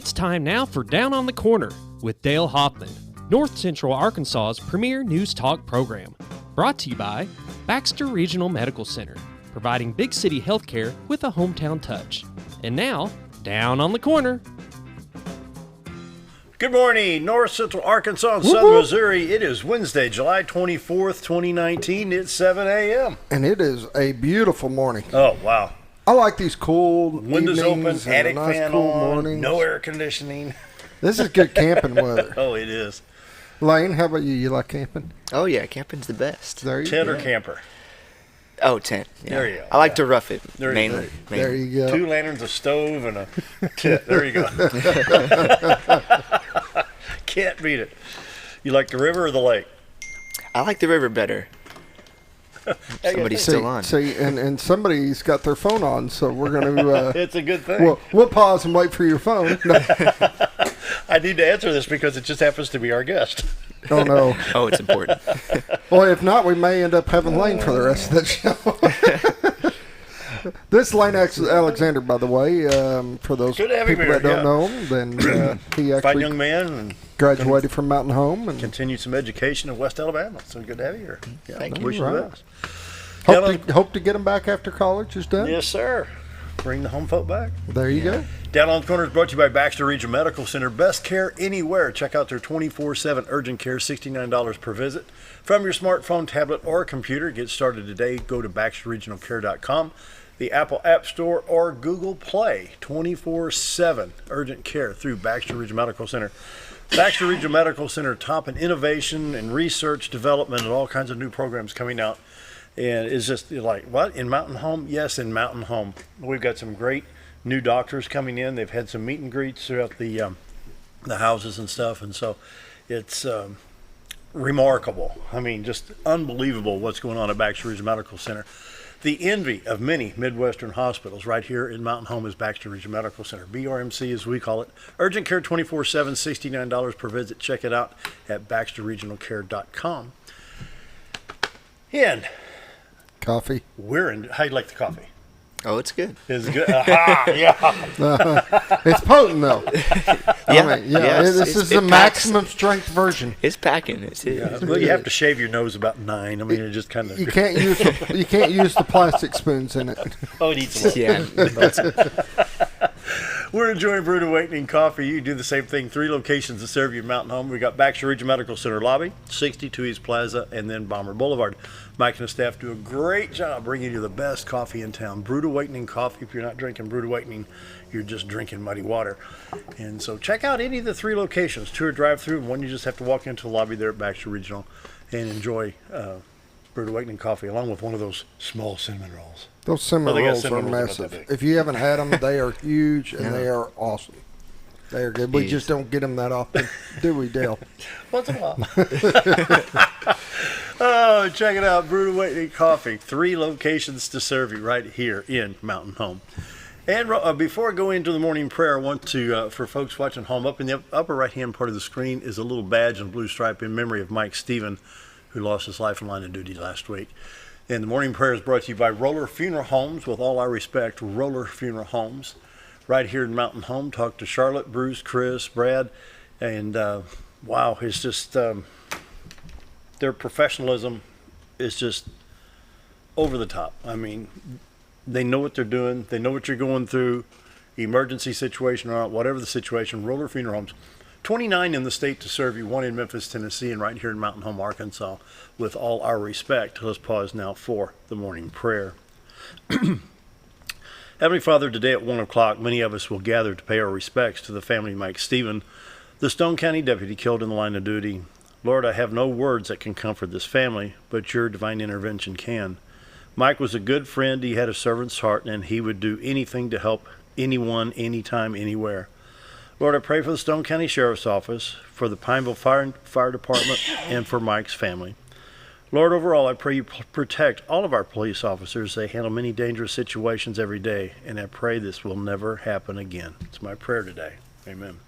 It's time now for Down on the Corner with Dale Hoffman, North Central Arkansas's premier news talk program. Brought to you by Baxter Regional Medical Center, providing big city healthcare with a hometown touch. And now, Down on the Corner. Good morning, North Central Arkansas and Southern Missouri. It is Wednesday, July 24th, 2019. It's 7 a.m. And it is a beautiful morning. Oh, wow. I like these cool Windows open, evenings and attic nice fan cool on, mornings. no air conditioning. This is good camping weather. Oh, it is. Lane, how about you? You like camping? Oh, yeah, camping's the best. There you Tent go. or camper? Oh, tent. Yeah. There you go. I like to rough it, There you mainly. go. There you go. 2 lanterns, a stove, and a tent. There you go. Can't beat it. You like the river or the lake? I like the river better. Somebody's still on. See, and somebody's got their phone on, so we're going to... It's a good thing. we'll pause and wait for your phone. No. I need to answer this because it just happens to be our guest. Oh, no. Oh, it's important. Well, if not, we may end up having Lane for the rest of the show. This is Lane Alexander, by the way, for those Good to have people him here, that don't yeah. know him. Then he Fine actually young man and graduated from Mountain Home. And continued some education in West Alabama. So good to have you here. Yeah, Thank you. wish you Right. the best. hope to get him back after college is done. Yes, sir. Bring the home folk back. There you go. Down on the Corner is brought to you by Baxter Regional Medical Center. Best care anywhere. Check out their 24/7 urgent care, $69 per visit. From your smartphone, tablet, or computer, get started today. Go to baxterregionalcare.com, the Apple App Store, or Google Play. 24/7 urgent care through Baxter Regional Medical Center. Baxter Regional Medical Center, top in innovation and research development and all kinds of new programs coming out. And it's just like, what? In Mountain Home? Yes, in Mountain Home. We've got some great new doctors coming in. They've had some meet and greets throughout the houses and stuff. And so it's remarkable. I mean, just unbelievable what's going on at Baxter Regional Medical Center. The envy of many Midwestern hospitals right here in Mountain Home is Baxter Regional Medical Center. BRMC, as we call it. Urgent care 24/7, $69 per visit. Check it out at baxterregionalcare.com. And Coffee. how you like the coffee? Oh, it's good. Is it good? Aha, yeah. It's potent, though. Yes, This is it the packs. maximum strength version. It's packing. It's Well, you have to shave your nose about 9. I mean, it just kind of. You can't use the plastic spoons in it. Oh, it eats a lot. Yeah. We're enjoying Brewed Awakening coffee. You can do the same thing. 3 locations to serve you in Mountain Home. We got Baxter Regional Medical Center lobby, 62 East Plaza, and then Bomber Boulevard. Mike and the staff do a great job bringing you the best coffee in town. Brewed Awakening coffee. If you're not drinking Brewed Awakening, you're just drinking muddy water. And so check out any of the 3 locations. 2 are drive-through, and 1 you just have to walk into the lobby there at Baxter Regional and enjoy Brewed Awakening coffee along with one of those small cinnamon rolls. Those cinnamon They got rolls are cinnamon rolls about massive. that big. If you haven't had them, they are huge and they are awesome. They are good. We Yes. just don't get them that often, do we, Dale? Once in a while. Oh, check it out. Brewed Awakening coffee. 3 locations to serve you right here in Mountain Home. And before I go into the morning prayer, I want to, for folks watching home, up in the upper right-hand part of the screen is a little badge and blue stripe in memory of Mike Stephen, who lost his life in line of duty last week. And the morning prayer is brought to you by Roller Funeral Homes. With all our respect, Roller Funeral Homes. Right here in Mountain Home. Talk to Charlotte, Bruce, Chris, Brad. And wow, it's just, their professionalism is just over the top. I mean, they know what they're doing. They know what you're going through. Emergency situation or not, whatever the situation. Roller Funeral Homes. 29 in the state to serve you, 1 in Memphis, Tennessee, and right here in Mountain Home, Arkansas. With all our respect, let's pause now for the morning prayer. Heavenly Father, today at 1 o'clock, many of us will gather to pay our respects to the family of Mike Stephen, the Stone County deputy killed in the line of duty. Lord, I have no words that can comfort this family, but your divine intervention can. Mike was a good friend. He had a servant's heart, and he would do anything to help anyone, anytime, anywhere. Lord, I pray for the Stone County Sheriff's Office, for the Pineville Fire Department, and for Mike's family. Lord, overall, I pray you protect all of our police officers. They handle many dangerous situations every day, and I pray this will never happen again. It's my prayer today. Amen.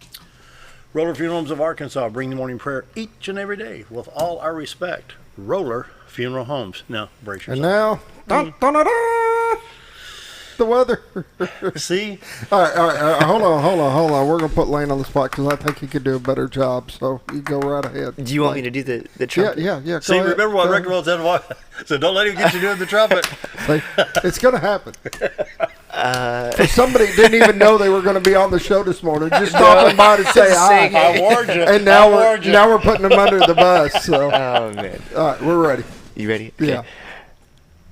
Roller Funeral Homes of Arkansas bring the morning prayer each and every day with all our respect. Roller Funeral Homes. Now, brace yourself. And now, dun, dun, dun, dun. The weather. See? All right. Hold on. We're going to put Lane on the spot because I think he could do a better job. So you go right ahead. Do you want me to do the trumpet? Yeah. Go See, ahead. remember what Rick Roll said? So don't let him get you doing the trumpet. See, it's going to happen. For somebody that didn't even know they were going to be on the show this morning, just stopping by to say hi. I warned you. And now we're putting them under the bus. So. Oh, man. All right, we're ready. You ready? Okay. Yeah.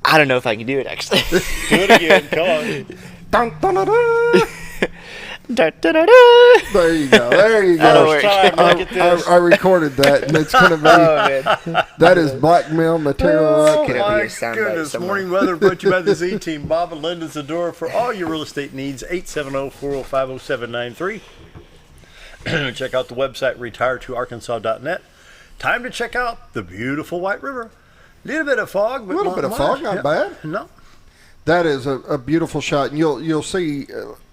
I don't know if I can do it, actually. Do it again. Come on. Dun, dun, dun, dun. Da-da-da-da. There you go. That'll work. Time, look at this. I recorded that, and it's going to be that is blackmail material. Oh, Could it be a my soundbite goodness. somewhere? Morning weather brought to you by the Z Team. Bob and Linda Zadora for all your real estate needs. 870-405-0793. Check out the website, retiretoarkansas.net. Time to check out the beautiful White River. Little bit of fog, but not bad. No. That is a beautiful shot, and you'll see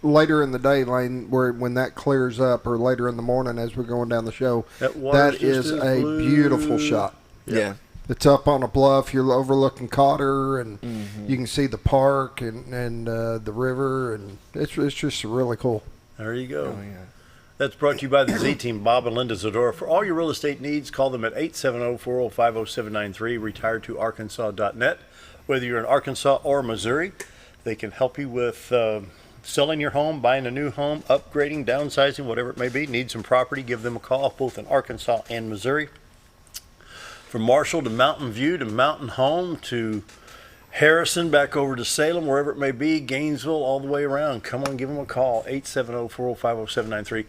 later in the day, Lane, when that clears up, or later in the morning as we're going down the show. That is a beautiful shot. Yeah. It's up on a bluff. You're overlooking Cotter, and you can see the park and the river, and it's just really cool. There you go. Oh, yeah. That's brought to you by the Z Team, Bob and Linda Zadora. For all your real estate needs, call them at 870-405-0793, retiretoarkansas.net. Whether you're in Arkansas or Missouri, they can help you with selling your home, buying a new home, upgrading, downsizing, whatever it may be. Need some property, give them a call, both in Arkansas and Missouri. From Marshall to Mountain View to Mountain Home to Harrison, back over to Salem, wherever it may be, Gainesville, all the way around. Come on, give them a call, 870-405-0793.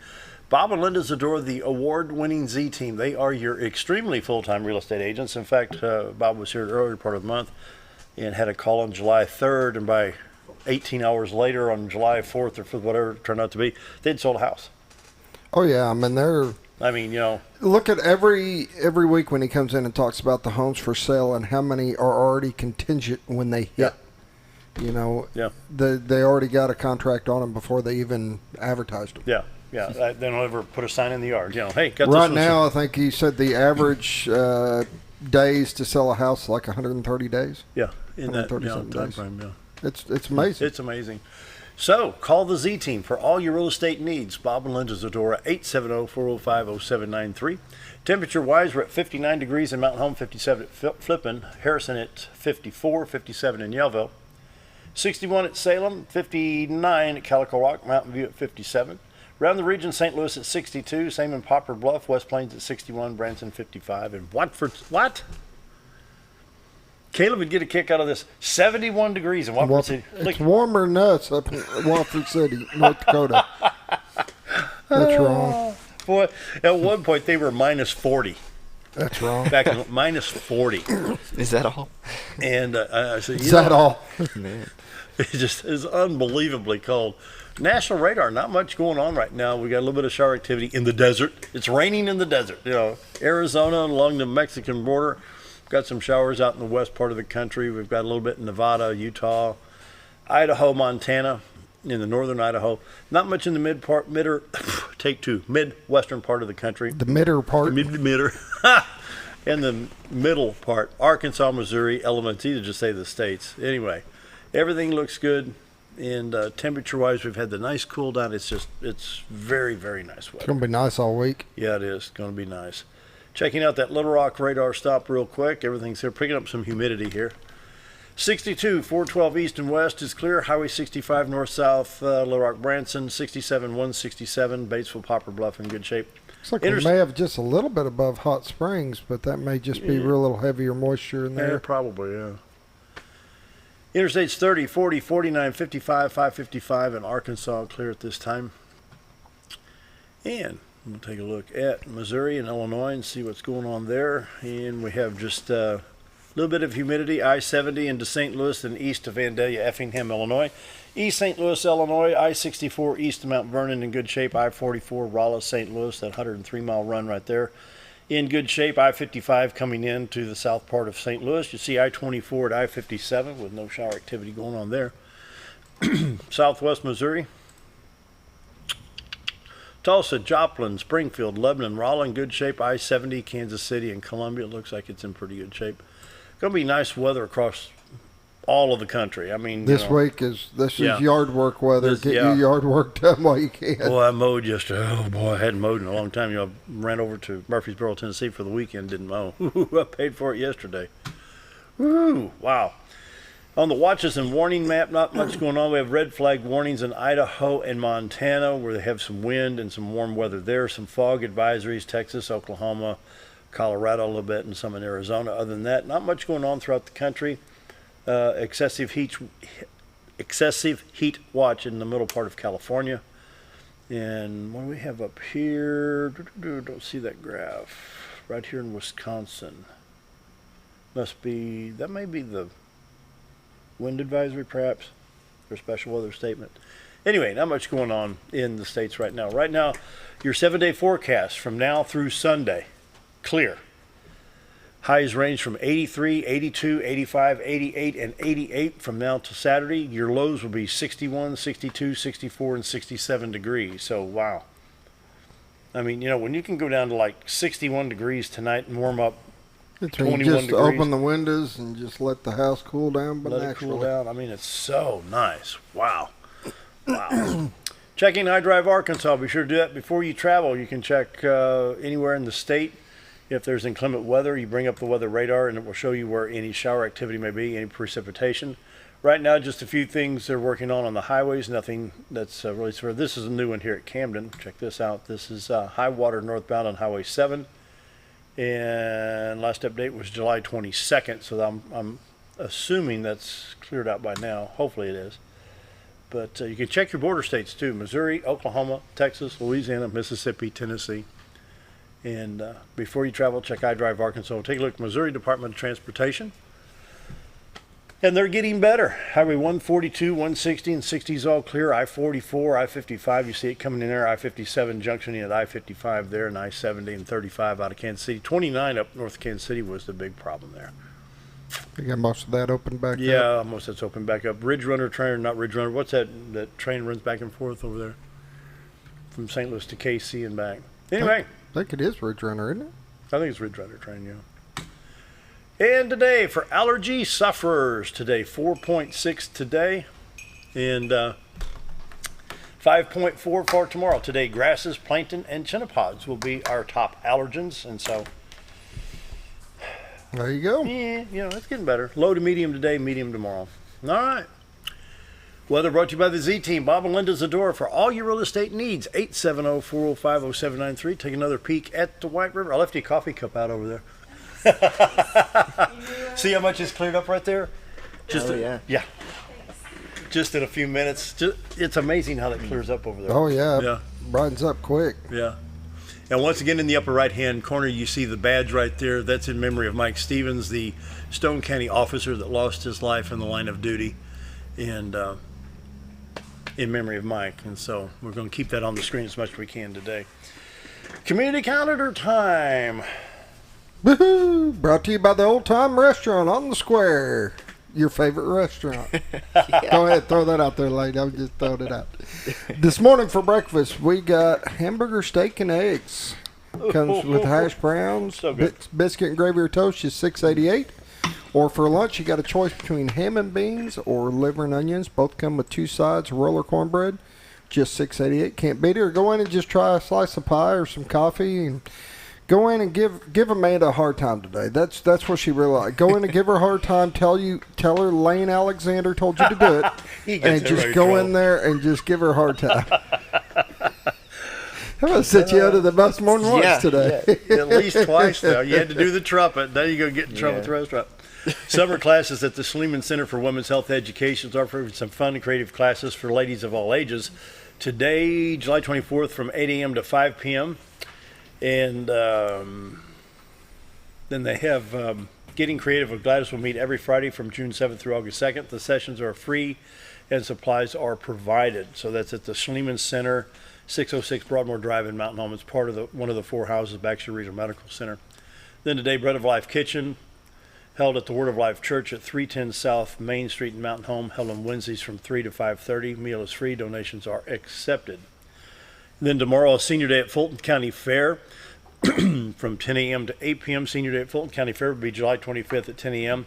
Bob and Linda Zadora, the award-winning Z Team. They are your extremely full-time real estate agents. In fact, Bob was here the earlier part of the month and had a call on July 3rd, and by 18 hours later on July 4th or 5th, whatever it turned out to be, they'd sold a house. Oh, yeah. I mean, Look at every week when he comes in and talks about the homes for sale and how many are already contingent when they hit. Yeah. They already got a contract on them before they even advertised them. Yeah. They don't ever put a sign in the yard. Hey, got right this now, I think he said the average days to sell a house is like 130 days. Yeah, in that time frame. Yeah, it's amazing. It's amazing. So call the Z Team for all your real estate needs. Bob and Linda Zadora, 870-405-0793. Temperature-wise, we're at 59 degrees in Mountain Home, 57 at Flippin, Harrison at 54, 57 in Yellville, 61 at Salem, 59 at Calico Rock, Mountain View at 57. Around the region, St. Louis at 62, same in Poplar Bluff, West Plains at 61, Branson 55, and Watford. What? Caleb would get a kick out of this. 71 degrees in Watford City. It's warmer than us up in Watford City, North Dakota. That's wrong. Boy, at one point they were minus 40. That's wrong. Back in minus 40. Is that all? And I said, Is that all? Man. It just is unbelievably cold. National radar, not much going on right now. We got a little bit of shower activity in the desert. It's raining in the desert. Arizona along the Mexican border. Got some showers out in the west part of the country. We've got a little bit in Nevada, Utah, Idaho, Montana, in the northern Idaho. Not much in the midwestern part of the country. The midder part. Midder. And the middle part, Arkansas, Missouri, elements, either just say the states. Anyway, everything looks good. And temperature-wise, we've had the nice cool down. It's very, very nice weather. It's going to be nice all week. Yeah, it is. It's going to be nice. Checking out that Little Rock radar stop real quick. Everything's here. Picking up some humidity here. 62, 412 east and west is clear. Highway 65 north-south, Little Rock, Branson. 67, 167, Batesville, Poplar Bluff in good shape. Looks like we may have just a little bit above Hot Springs, but that may just be a little heavier moisture in there. Yeah, probably, yeah. Interstates 30, 40, 49, 55, 555 in Arkansas clear at this time. And we'll take a look at Missouri and Illinois and see what's going on there. And we have just a little bit of humidity, I-70 into St. Louis and east of Vandalia, Effingham, Illinois. East St. Louis, Illinois, I-64 east of Mount Vernon in good shape. I-44 Rolla, St. Louis, that 103-mile run right there. In good shape. I-55 coming in to the south part of St. Louis. You see I-24 at I-57 with no shower activity going on there. Southwest Missouri. Tulsa, Joplin, Springfield, Lebanon, Rolla in good shape. I-70, Kansas City, and Columbia. It looks like it's in pretty good shape. Going to be nice weather across all of the country. I mean, this week is yard work weather. Get your yard work done while you can. Well, I mowed yesterday. Oh boy, I hadn't mowed in a long time. I ran over to Murfreesboro, Tennessee for the weekend. Didn't mow. I paid for it yesterday. Woo! Wow. On the watches and warning map, not much going on. We have red flag warnings in Idaho and Montana, where they have some wind and some warm weather there. Some fog advisories, Texas, Oklahoma, Colorado a little bit, and some in Arizona. Other than that, not much going on throughout the country. Excessive heat watch in the middle part of California. And what do we have up here? Don't see that graph. Right here in Wisconsin. That may be the wind advisory, perhaps, or special weather statement. Anyway, not much going on in the states right now. Right now, your 7-day forecast from now through Sunday, clear. Highs range from 83, 82, 85, 88, and 88 from now to Saturday. Your lows will be 61, 62, 64, and 67 degrees. So, wow. I mean, when you can go down to like 61 degrees tonight and warm up 21 just degrees. Open the windows and just let the house cool down. But let it cool down. I mean, it's so nice. Wow. Checking iDrive Arkansas. Be sure to do that before you travel. You can check anywhere in the state. If there's inclement weather, you bring up the weather radar, and it will show you where any shower activity may be, any precipitation. Right now, just a few things they're working on the highways. Nothing that's really severe. This is a new one here at Camden. Check this out. This is high water northbound on Highway 7. And last update was July 22nd, so I'm assuming that's cleared out by now. Hopefully it is. But you can check your border states too: Missouri, Oklahoma, Texas, Louisiana, Mississippi, Tennessee. And before you travel, check iDrive Arkansas. Take a look at Missouri Department of Transportation. And they're getting better. Highway 142, 160, and 60 is all clear. I-44, I-55, you see it coming in there. I-57 junctioning at I-55 there, and I-70 and 35 out of Kansas City. 29 up north of Kansas City was the big problem there. You got most of that open back up? Yeah, most of that's open back up. Ridge Runner train, not Ridge Runner. What's that train runs back and forth over there? From St. Louis to KC and back. Anyway. I think it is Ridge Runner, isn't it? I think it's Ridge Runner train, yeah. And today, for allergy sufferers, today 4.6 today, and 5.4 for tomorrow. Today, grasses, plankton, and chennopods will be our top allergens, and so there you go. Yeah, it's getting better. Low to medium today, medium tomorrow. All right. Weather brought to you by the Z-Team. Bob and Linda Zadora for all your real estate needs. 870-405-0793. Take another peek at the White River. I left you a coffee cup out over there. See how much is cleared up right there? Yeah. Just in a few minutes. It's amazing how that clears up over there. Oh, yeah. Yeah. Brightens up quick. Yeah. And once again, in the upper right-hand corner, you see the badge right there. That's in memory of Mike Stevens, the Stone County officer that lost his life in the line of duty. And in memory of Mike. And so we're going to keep that on the screen as much as we can today. Community calendar time. Woohoo! Brought to you by the Old Time Restaurant on the Square. Your favorite restaurant. Yeah. Go ahead, throw that out there, lady. I'm just throwing it out. This morning for breakfast, we got hamburger, steak, and eggs. Comes with hash browns, so biscuit and gravy or toast is $6.88. Or for lunch, you got a choice between ham and beans or liver and onions. Both come with 2 sides, roller cornbread, just $6.88. Can't beat it. Or go in and just try a slice of pie or some coffee and go in and give Amanda a hard time today. That's what she really likes. Go in and give her a hard time. Tell her Lane Alexander told you to do it, and just go in there and just give her a hard time. I'm going to set you under the bus more than once today. Yeah. At least twice now. You had to do the trumpet. Now you're going to get in trouble with the restaurant. Summer classes at the Schliemann Center for Women's Health Education is offering some fun and creative classes for ladies of all ages. Today, July 24th, from 8 a.m. to 5 p.m. And then they have Getting Creative with Gladys will meet every Friday from June 7th through August 2nd. The sessions are free and supplies are provided. So that's at the Schliemann Center, 606 Broadmoor Drive in Mountain Home. It's part of one of the 4 houses of Baxter Regional Medical Center. Then today, Bread of Life Kitchen, held at the Word of Life Church at 310 South Main Street in Mountain Home, held on Wednesdays from 3 to 5:30. Meal is free. Donations are accepted. Then tomorrow, a senior day at Fulton County Fair from 10 a.m. to 8 p.m. Senior day at Fulton County Fair will be July 25th at 10 a.m.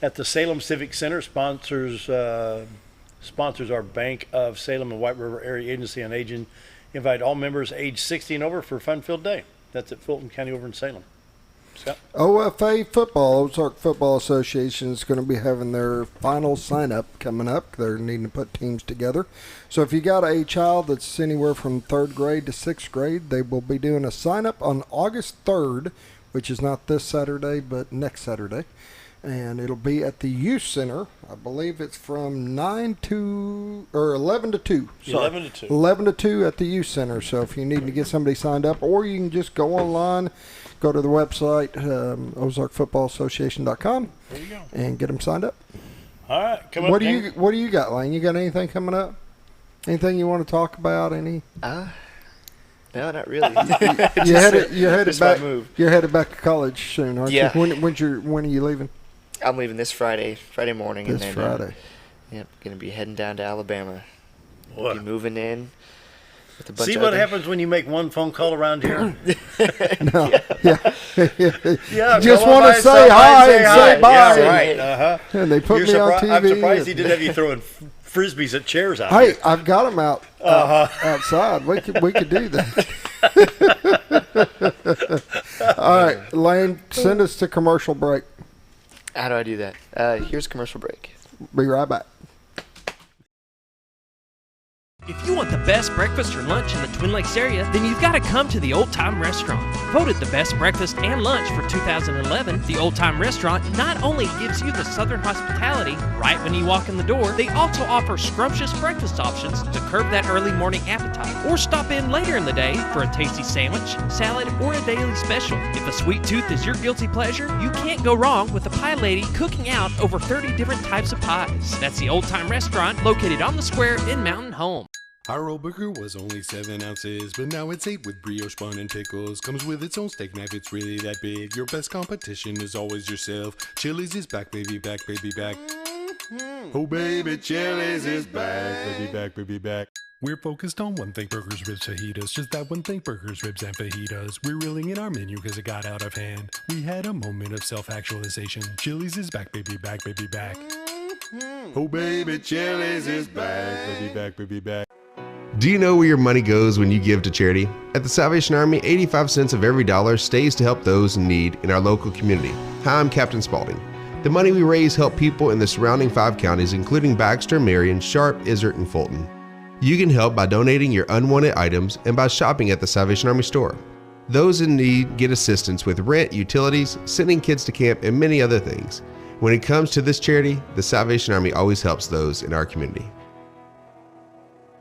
at the Salem Civic Center. Sponsors our Bank of Salem and White River Area Agency on Aging. Invite all members age 60 and over for a fun-filled day. That's at Fulton County over in Salem. Scott? OFA Football, Ozark Football Association, is going to be having their final sign-up coming up. They're needing to put teams together. So if you got a child that's anywhere from 3rd grade to 6th grade, they will be doing a sign-up on August 3rd, which is not this Saturday, but next Saturday. And it'll be at the Youth Center. I believe it's from 11 to 2. Sorry. 11 to 2. 11 to 2 at the Youth Center. So if you need to get somebody signed up, or you can just go online, go to the website, ozarkfootballassociation.com, There you go. and get them signed up. All right. Come up. What do you got, Lane? You got anything coming up? Anything you want to talk about? Any? No, not really. You're headed my back. move. You're headed back to college soon, aren't Yeah. you? When are you leaving? I'm leaving this Friday morning. This and then, Friday. Yep, gonna be heading down to Alabama. What? Be moving in with a bunch See of what other- happens when you make one phone call around here? No. Yeah. Yeah. Just come on want by to say somebody, hi and say bye. Yeah, right. Uh-huh. And they put me on TV. I'm surprised he and- didn't have you throwing frisbees at chairs out Hey, here. I've got them outside. We could do that. All right, Lane, send us to commercial break. How do I do that? Here's a commercial break. Be right back. If you want the best breakfast or lunch in the Twin Lakes area, then you've got to come to the Old Time Restaurant. Voted the best breakfast and lunch for 2011, the Old Time Restaurant not only gives you the Southern hospitality right when you walk in the door, they also offer scrumptious breakfast options to curb that early morning appetite. Or stop in later in the day for a tasty sandwich, salad, or a daily special. If a sweet tooth is your guilty pleasure, you can't go wrong with the pie lady cooking out over 30 different types of pies. That's the Old Time Restaurant located on the square in Mountain Home. Our old burger was only 7 ounces, but now it's 8 with brioche bun and pickles. Comes with its own steak knife, it's really that big. Your best competition is always yourself. Chili's is back, baby, back, baby, back. Oh, baby, Chili's is back, baby, back, baby, back. We're focused on one thing, burgers, ribs, fajitas. Just that one thing, burgers, ribs, and fajitas. We're reeling in our menu because it got out of hand. We had a moment of self-actualization. Chili's is back, baby, back, baby, back. Oh, baby, Chili's is back, baby, back, baby, back. Do you know where your money goes when you give to charity? At the Salvation Army, 85 cents of every dollar stays to help those in need in our local community. Hi, I'm Captain Spaulding. The money we raise help people in the surrounding 5 counties, including Baxter, Marion, Sharp, Izzard, and Fulton. You can help by donating your unwanted items and by shopping at the Salvation Army store. Those in need get assistance with rent, utilities, sending kids to camp, and many other things. When it comes to this charity, the Salvation Army always helps those in our community.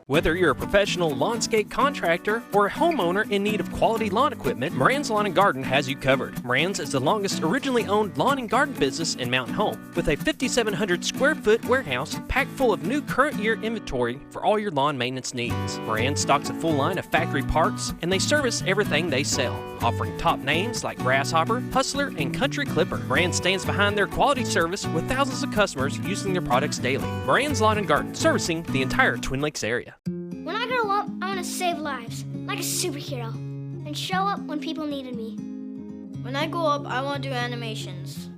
Whether you're a professional lawnscape contractor or a homeowner in need of quality lawn equipment, Moran's Lawn and Garden has you covered. Moran's is the longest originally owned lawn and garden business in Mountain Home, with a 5,700 square foot warehouse packed full of new current year inventory for all your lawn maintenance needs. Moran stocks a full line of factory parts, and they service everything they sell, offering top names like Grasshopper, Hustler, and Country Clipper. Moran stands behind their quality service with thousands of customers using their products daily. Moran's Lawn and Garden, servicing the entire Twin Lakes area. When I grow up, I want to save lives, like a superhero, and show up when people needed me. When I grow up, I want to do animations.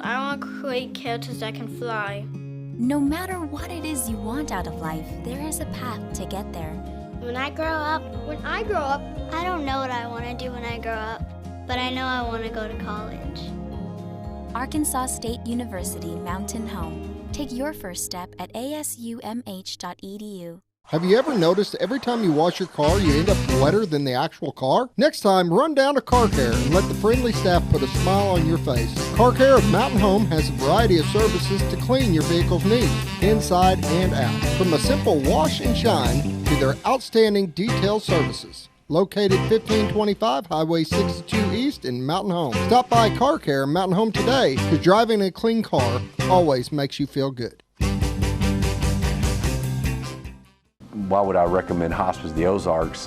I want to create characters that can fly. No matter what it is you want out of life, there is a path to get there. When I grow up, I don't know what I want to do when I grow up, but I know I want to go to college. Arkansas State University Mountain Home. Take your first step at asumh.edu. Have you ever noticed every time you wash your car, you end up wetter than the actual car? Next time, run down to Car Care and let the friendly staff put a smile on your face. Car Care of Mountain Home has a variety of services to clean your vehicle's needs, inside and out. From a simple wash and shine to their outstanding detail services. Located 1525 Highway 62 East in Mountain Home. Stop by Car Care in Mountain Home today, because driving a clean car always makes you feel good. Why would I recommend Hospice of the Ozarks?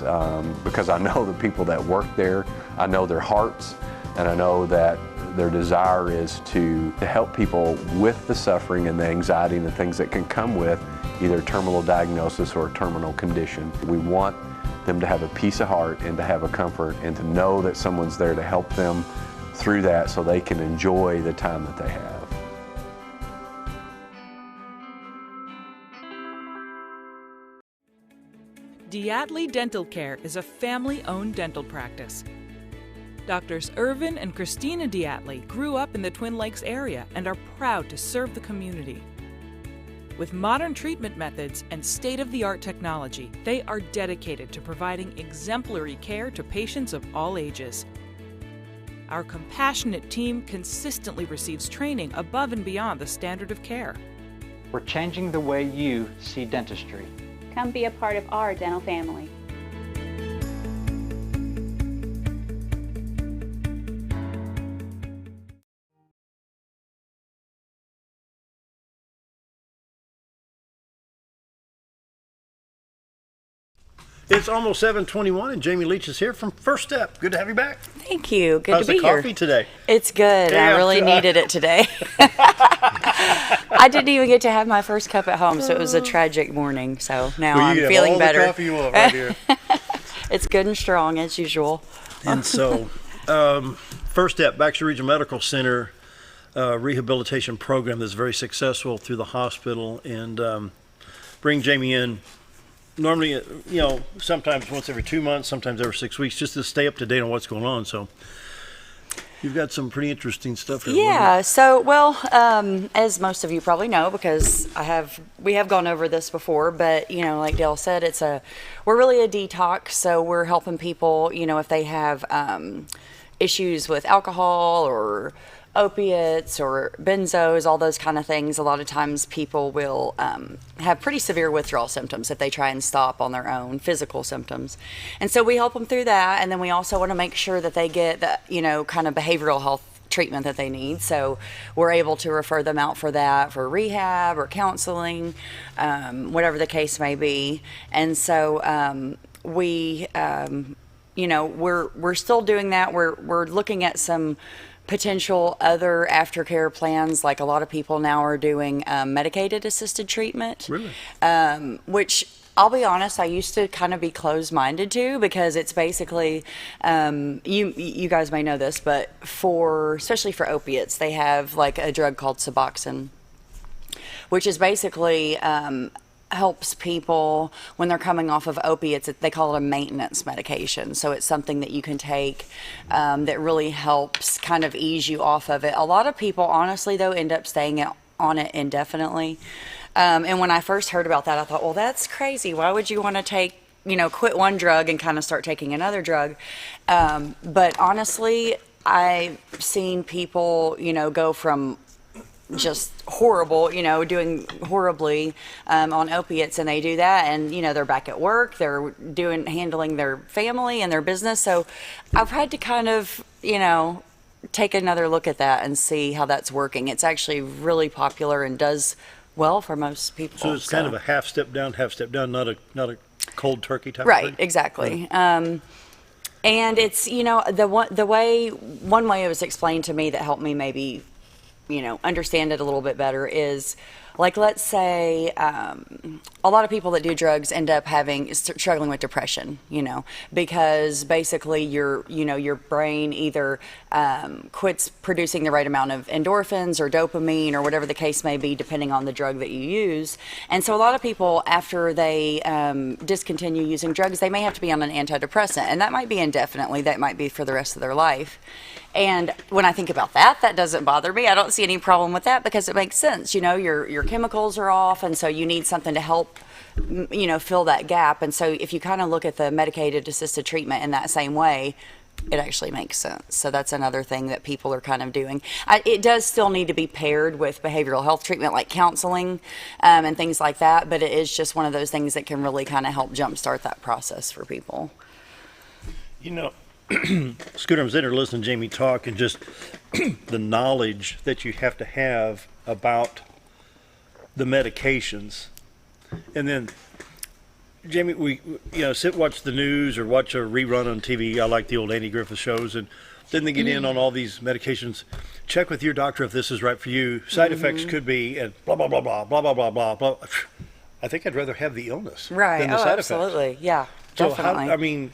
Because I know the people that work there, I know their hearts, and I know that their desire is to help people with the suffering and the anxiety and the things that can come with either a terminal diagnosis or a terminal condition. We want them to have a peace of heart and to have a comfort and to know that someone's there to help them through that so they can enjoy the time that they have. Diatley Dental Care is a family-owned dental practice. Doctors Irvin and Christina Diatley grew up in the Twin Lakes area and are proud to serve the community. With modern treatment methods and state-of-the-art technology, they are dedicated to providing exemplary care to patients of all ages. Our compassionate team consistently receives training above and beyond the standard of care. We're changing the way you see dentistry. Come be a part of our dental family. It's almost 7:21, and Jamie Leach is here from First Step. Good to have you back. Thank you. Good How's to be the here. coffee today? It's good. Yeah, I really needed it today. I didn't even get to have my first cup at home, so it was a tragic morning. So now I'm feeling better. All the coffee you want right here. It's good and strong as usual. And so, First Step, Baxter Regional Medical Center rehabilitation program that's very successful through the hospital, and bring Jamie in. Normally, sometimes once every 2 months, sometimes every 6 weeks, just to stay up to date on what's going on. So you've got some pretty interesting stuff here. Yeah. So, well, as most of you probably know, because we have gone over this before, but like Dale said, we're really a detox. So we're helping people, if they have issues with alcohol or opiates or benzos, all those kind of things. A lot of times people will have pretty severe withdrawal symptoms if they try and stop on their own, physical symptoms. And so we help them through that. And then we also want to make sure that they get the, kind of behavioral health treatment that they need. So we're able to refer them out for that, for rehab or counseling, whatever the case may be. And so we're still doing that. We're looking at some potential other aftercare plans. Like a lot of people now are doing medicated assisted treatment. Really? Which I'll be honest, I used to kind of be closed-minded to, because it's basically, you guys may know this, but especially for opiates, they have like a drug called Suboxone, which is basically helps people when they're coming off of opiates. They call it a maintenance medication. So it's something that you can take that really helps kind of ease you off of it. A lot of people, honestly, though, end up staying on it indefinitely. And when I first heard about that, I thought, well, that's crazy. Why would you want to quit one drug and kind of start taking another drug? But honestly, I've seen people, go from just horrible, doing horribly on opiates, and they do that, and they're back at work, they're handling their family and their business. So I've had to kind of take another look at that and see how that's working. It's actually really popular and does well for most people. So it's kind of a half step down, not a cold turkey type right of thing? Exactly. And it's one way it was explained to me that helped me maybe understand it a little bit better is, like, let's say a lot of people that do drugs end up struggling with depression, because basically your brain either quits producing the right amount of endorphins or dopamine or whatever the case may be, depending on the drug that you use. And so a lot of people, after they discontinue using drugs, they may have to be on an antidepressant, and that might be indefinitely, that might be for the rest of their life. And when I think about that doesn't bother me. I don't see any problem with that, because it makes sense. Your chemicals are off, and so you need something to help, fill that gap. And so if you kind of look at the medicated assisted treatment in that same way, it actually makes sense. So that's another thing that people are kind of doing. It does still need to be paired with behavioral health treatment, like counseling and things like that. But it is just one of those things that can really kind of help jumpstart that process for people. Scooter, I was in there listening to Jamie talk, and just the knowledge that you have to have about the medications. And then, Jamie, we watch the news or watch a rerun on TV. I like the old Andy Griffith shows, and then they get in on all these medications. Check with your doctor if this is right for you. Side effects could be, and blah, blah, blah, blah, blah, blah, blah, blah, blah. I think I'd rather have the illness than the side absolutely. effects. Yeah, definitely.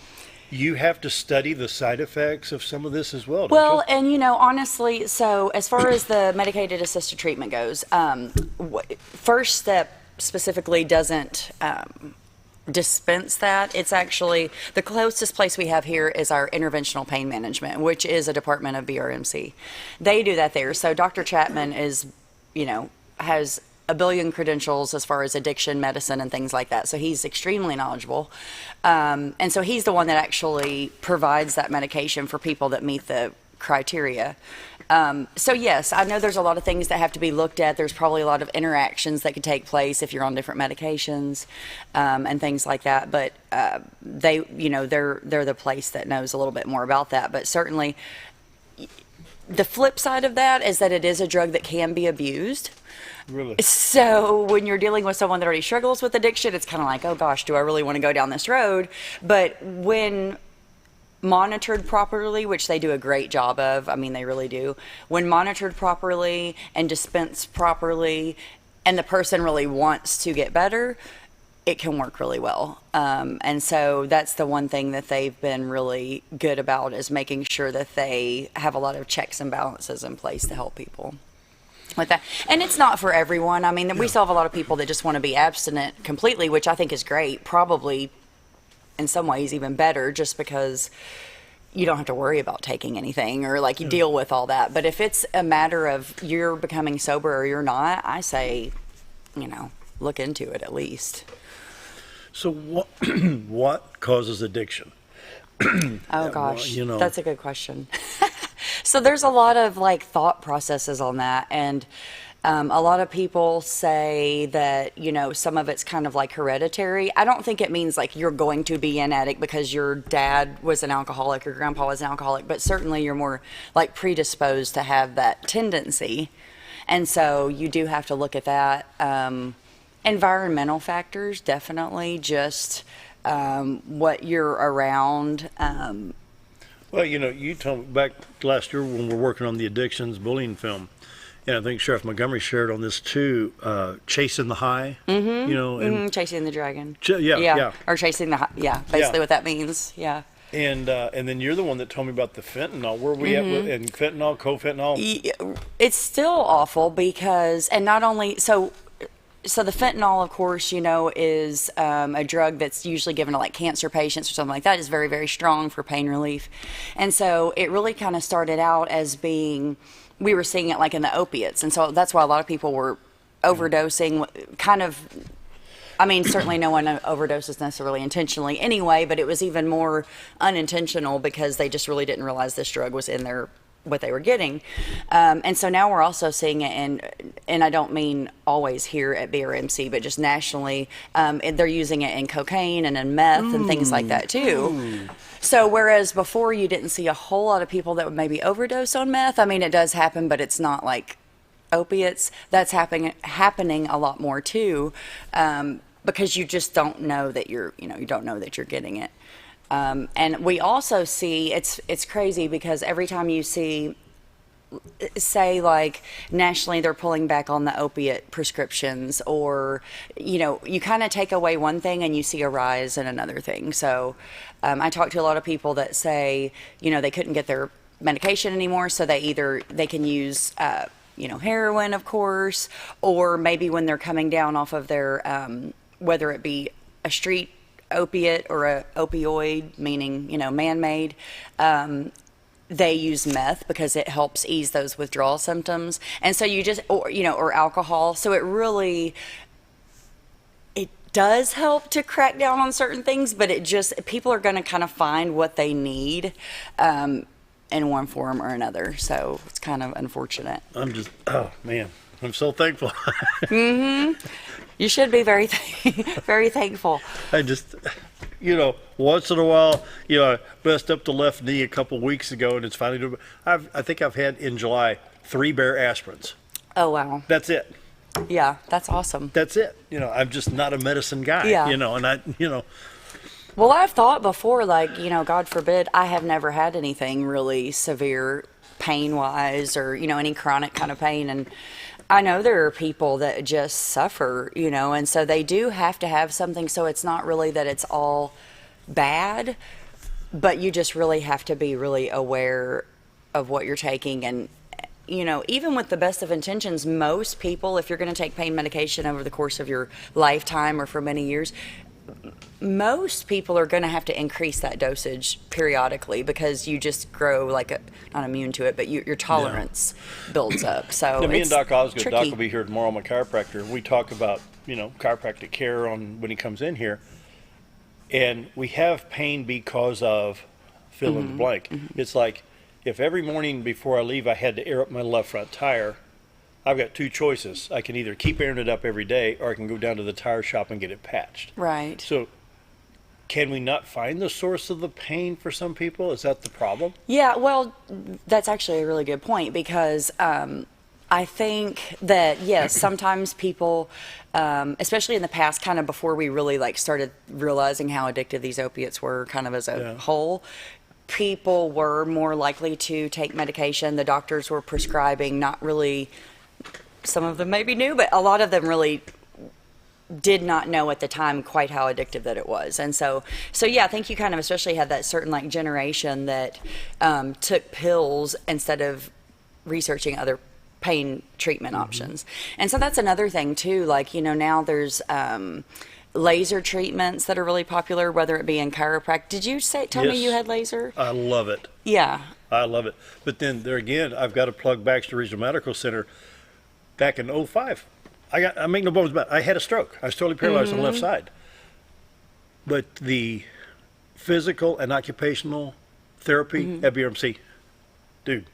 You have to study the side effects of some of this as well, don't well, you? And honestly, so as far as the medicated assisted treatment goes, First Step specifically doesn't dispense that. It's actually the closest place we have here is our interventional pain management, which is a department of BRMC. They do that there. So Dr. Chapman is, has a billion credentials as far as addiction medicine and things like that. So he's extremely knowledgeable. And so he's the one that actually provides that medication for people that meet the criteria. So yes, I know there's a lot of things that have to be looked at. There's probably a lot of interactions that could take place if you're on different medications, and things like that. But they're the place that knows a little bit more about that. But certainly, the flip side of that is that it is a drug that can be abused. Really? So when you're dealing with someone that already struggles with addiction, it's kind of like, oh gosh, do I really want to go down this road? But when monitored properly, which they do a great job of, I mean, they really do, when monitored properly and dispensed properly, and the person really wants to get better, it can work really well. And so that's the one thing that they've been really good about, is making sure that they have a lot of checks and balances in place to help people with that. And it's not for everyone. I mean, we still have a lot of people that just want to be abstinent completely, which I think is great, probably in some ways even better, just because you don't have to worry about taking anything or like you deal with all that. But if it's a matter of you're becoming sober or you're not, I say, look into it at least. So what causes addiction? Oh gosh, that's a good question. So there's a lot of thought processes on that, and a lot of people say that some of it's kind of like hereditary. I don't think it means you're going to be an addict because your dad was an alcoholic, your grandpa was an alcoholic, but certainly you're more predisposed to have that tendency, and so you do have to look at that. Environmental factors, definitely, just what you're around. Well, you told me back last year when we were working on the addictions bullying film, and I think Sheriff Montgomery shared on this too, chasing the high, and chasing the dragon. Yeah. Or chasing the high, basically what that means, yeah. And then you're the one that told me about the fentanyl. Where are we at with and fentanyl, co-fentanyl? It's still awful because, and not only, so the fentanyl, of course, is a drug that's usually given to cancer patients or something like that. It's very, very strong for pain relief. And so it really kind of started out as being, we were seeing it in the opiates. And so that's why a lot of people were overdosing, kind of, I mean, certainly no one overdoses necessarily intentionally anyway, but it was even more unintentional because they just really didn't realize this drug was in their what they were getting. And so now we're also seeing it and I don't mean always here at BRMC, but just nationally, they're using it in cocaine and in meth and things like that too. So whereas before you didn't see a whole lot of people that would maybe overdose on meth, I mean, it does happen, but it's not like opiates. That's happening a lot more too, because you just don't know that you don't know that you're getting it. And we also see, it's crazy because every time you see, say nationally they're pulling back on the opiate prescriptions, or, you kind of take away one thing and you see a rise in another thing. So I talk to a lot of people that say, they couldn't get their medication anymore, so they can use, heroin, of course, or maybe when they're coming down off of their, whether it be a street opiate or a opioid, meaning man-made, they use meth because it helps ease those withdrawal symptoms. And so you just or alcohol, so it does help to crack down on certain things, but people are going to kind of find what they need in one form or another, so it's kind of unfortunate. Oh man, I'm so thankful. You should be very very thankful. I just, once in a while, I messed up the left knee a couple weeks ago, and it's finally doing. I think I've had in July 3 bare aspirins. Oh wow. That's it. Yeah, that's awesome. That's it. I'm just not a medicine guy. Yeah. And I. Well, I've thought before, God forbid, I have never had anything really severe pain-wise or any chronic kind of pain, and I know there are people that just suffer, and so they do have to have something, so it's not really that it's all bad, but you just really have to be really aware of what you're taking. And, even with the best of intentions, most people, if you're going to take pain medication over the course of your lifetime or for many years, most people are going to have to increase that dosage periodically because you just grow not immune to it, but your tolerance builds up. So me and Doc Osgood, tricky. Doc will be here tomorrow, my chiropractor. We talk about, chiropractic care on when he comes in here. And we have pain because of fill in the blank. It's like if every morning before I leave I had to air up my left front tire, I've got two choices. I can either keep airing it up every day or I can go down to the tire shop and get it patched. Right. So can we not find the source of the pain for some people? Is that the problem? Yeah, well, that's actually a really good point because I think that, yes, sometimes people, especially in the past, kind of before we really started realizing how addictive these opiates were kind of as a whole, people were more likely to take medication. The doctors were prescribing, not really, some of them maybe knew, but a lot of them really did not know at the time quite how addictive that it was. And so yeah, I think you kind of especially had that certain generation that took pills instead of researching other pain treatment options. And so that's another thing too, now there's laser treatments that are really popular, whether it be in chiropractic. Did you tell me you had laser? I love it. Yeah. I love it. But then there again, I've got to plug Baxter Regional Medical Center. Back in 2005, I make no bones about it, I had a stroke. I was totally paralyzed on the left side. But the physical and occupational therapy at BRMC, dude,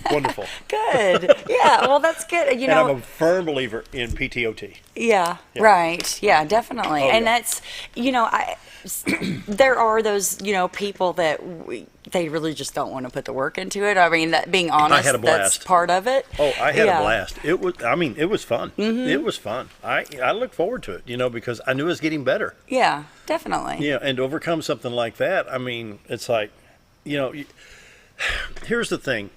wonderful. Good. Yeah, well, that's good. And I'm a firm believer in PTOT. Yeah, right. Yeah, definitely. And that's, there are those, people that they really just don't want to put the work into it. I mean, being honest, I had a blast. That's part of it. Oh, I had a blast. It was fun. It was fun. I look forward to it, because I knew it was getting better. Yeah, definitely. Yeah, and to overcome something like that, I mean, it's like, here's the thing.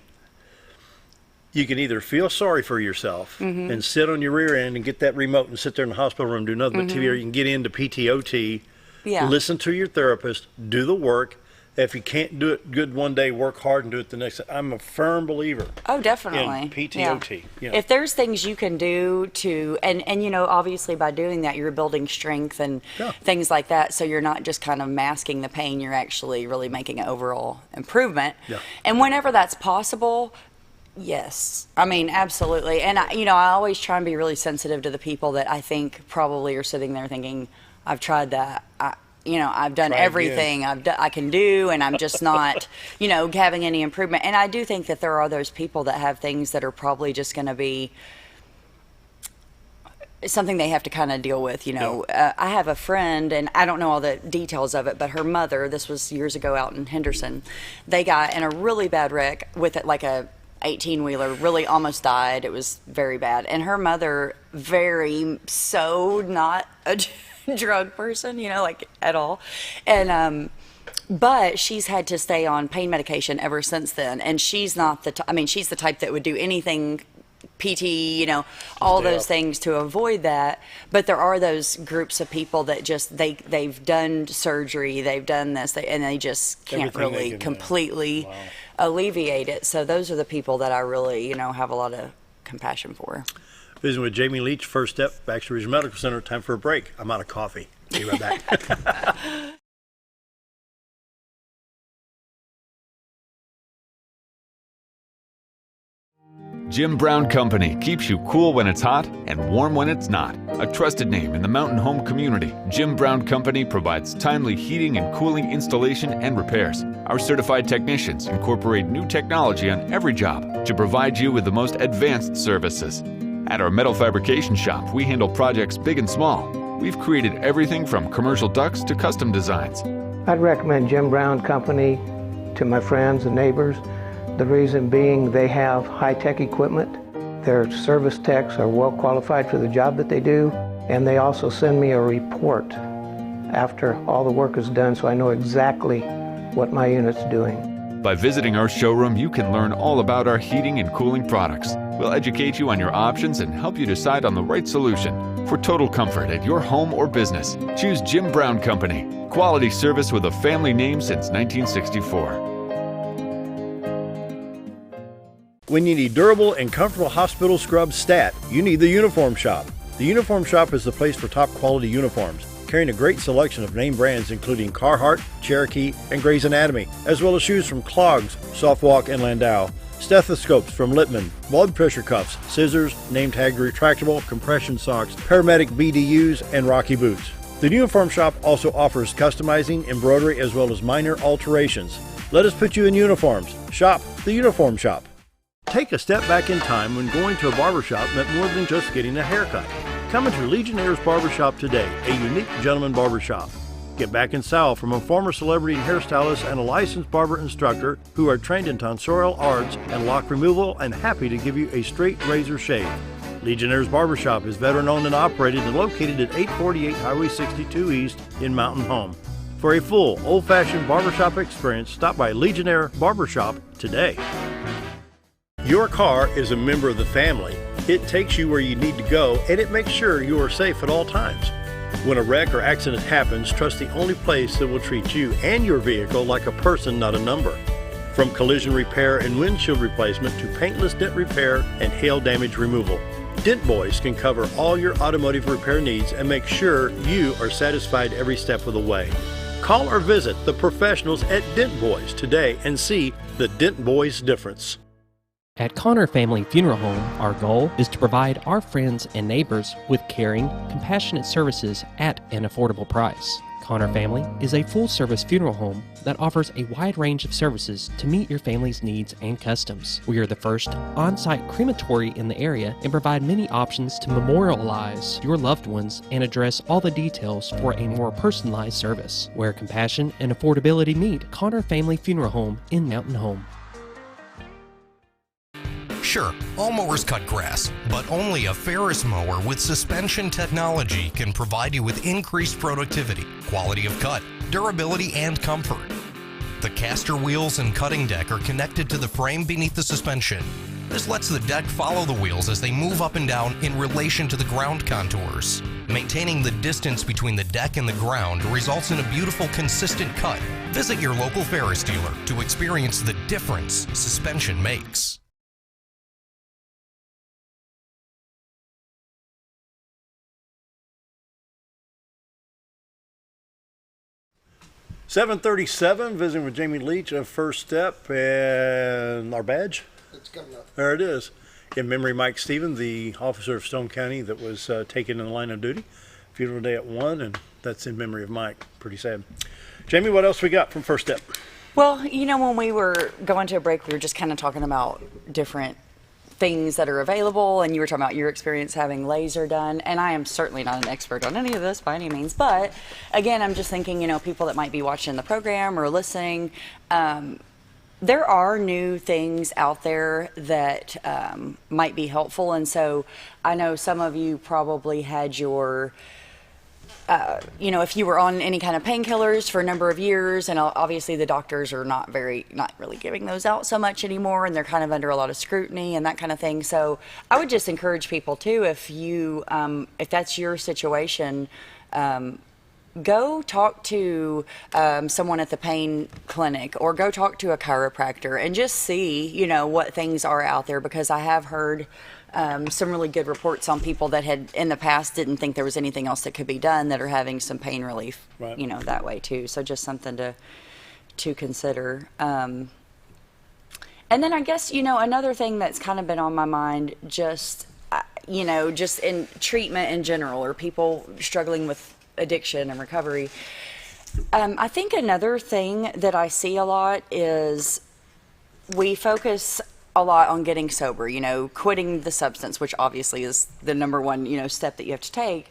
You can either feel sorry for yourself and sit on your rear end and get that remote and sit there in the hospital room, do nothing but TV, or you can get into PTOT, listen to your therapist, do the work. If you can't do it good one day, work hard and do it the next. I'm a firm believer. Oh, definitely. In PTOT. Yeah. If there's things you can do to, and obviously by doing that, you're building strength and things like that. So you're not just kind of masking the pain. You're actually really making an overall improvement. Yeah. And whenever that's possible, yes. I mean, absolutely. And I always try and be really sensitive to the people that I think probably are sitting there thinking, I've tried that. I've done everything I can do, and I'm just not, having any improvement. And I do think that there are those people that have things that are probably just going to be something they have to kind of deal with, I have a friend, and I don't know all the details of it, but her mother, this was years ago out in Henderson, they got in a really bad wreck with it, like a 18-wheeler, really almost died. It was very bad. And her mother, not a drug person, at all. And, but she's had to stay on pain medication ever since then. And she's not she's the type that would do anything PT, all those things to avoid that. But there are those groups of people that just, they've done surgery, they've done this, and they just can't really completely alleviate it. So those are the people that I really, have a lot of compassion for. Visiting with Jamie Leach, First Step, Baxter Regional Medical Center. Time for a break. I'm out of coffee. Be right back. Jim Brown Company keeps you cool when it's hot and warm when it's not. A trusted name in the mountain home community, Jim Brown Company provides timely heating and cooling installation and repairs. Our certified technicians incorporate new technology on every job to provide you with the most advanced services. At our metal fabrication shop, we handle projects big and small. We've created everything from commercial ducts to custom designs. I'd recommend Jim Brown Company to my friends and neighbors. The reason being they have high-tech equipment. Their service techs are well qualified for the job that they do, and they also send me a report after all the work is done so I know exactly what my unit's doing. By visiting our showroom, you can learn all about our heating and cooling products. We'll educate you on your options and help you decide on the right solution. For total comfort at your home or business, choose Jim Brown Company. Quality service with a family name since 1964. When you need durable and comfortable hospital scrub stat, you need the Uniform Shop. The Uniform Shop is the place for top quality uniforms. carrying a great selection of name brands including Carhartt, Cherokee, and Gray's Anatomy, as well as shoes from Clogs, Softwalk, and Landau, stethoscopes from Littman, blood pressure cuffs, scissors, name tagged retractable, compression socks, paramedic BDUs, and Rocky boots. The uniform shop also offers customizing, embroidery, as well as minor alterations. Let us put you in uniforms. Shop the Uniform Shop. Take a step back in time when going to a barbershop meant more than just getting a haircut. Come into Legionnaire's Barbershop today, a unique gentleman barbershop. Get back in style from a former celebrity hairstylist and a licensed barber instructor who are trained in tonsorial arts and lock removal and happy to give you a straight razor shave. Legionnaire's Barbershop is veteran-owned and operated and located at 848 Highway 62 East in Mountain Home. For a full, old-fashioned barbershop experience, stop by Legionnaire Barbershop today. Your car is a member of the family. It takes you where you need to go, and it makes sure you are safe at all times. When a wreck or accident happens, trust the only place that will treat you and your vehicle like a person, not a number. From collision repair and windshield replacement to paintless dent repair and hail damage removal, Dent Boys can cover all your automotive repair needs and make sure you are satisfied every step of the way. Call or visit the professionals at Dent Boys today and see the Dent Boys difference. At Connor Family Funeral Home, our goal is to provide our friends and neighbors with caring, compassionate services at an affordable price. Connor Family is a full-service funeral home that offers a wide range of services to meet your family's needs and customs. We are the first on-site crematory in the area and provide many options to memorialize your loved ones and address all the details for a more personalized service. Where compassion and affordability meet, Connor Family Funeral Home in Mountain Home. Sure, all mowers cut grass, but only a Ferris mower with suspension technology can provide you with increased productivity, quality of cut, durability, and comfort. The caster wheels and cutting deck are connected to the frame beneath the suspension. This lets the deck follow the wheels as they move up and down in relation to the ground contours. Maintaining the distance between the deck and the ground results in a beautiful, consistent cut. Visit your local Ferris dealer to experience the difference suspension makes. $7:37, visiting with Jamie Leach of First Step, and our badge. It's coming up. There it is. In memory of Mike Stevens, the officer of Stone County that was taken in the line of duty. Funeral day at 1, and that's in memory of Mike. Pretty sad. Jamie, what else we got from First Step? Well, you know, when we were going to a break, we were just kind of talking about different things that are available, and you were talking about your experience having laser done, and I am certainly not an expert on any of this by any means, but again, I'm just thinking, you know, people that might be watching the program or listening, there are new things out there that might be helpful, and so I know some of you probably had your you know, if you were on any kind of painkillers for a number of years, and obviously the doctors are not really giving those out so much anymore, and they're kind of under a lot of scrutiny and that kind of thing. So I would just encourage people too, if you, if that's your situation, go talk to someone at the pain clinic, or go talk to a chiropractor and just see, you know, what things are out there, because I have heard some really good reports on people that had in the past didn't think there was anything else that could be done that are having some pain relief, right, you know, that way too. So just something to consider. And then I guess, you know, another thing that's kind of been on my mind, just, you know, just in treatment in general, or people struggling with addiction and recovery. I think another thing that I see a lot is we focus a lot on getting sober, you know, quitting the substance, which obviously is the number one, you know, step that you have to take.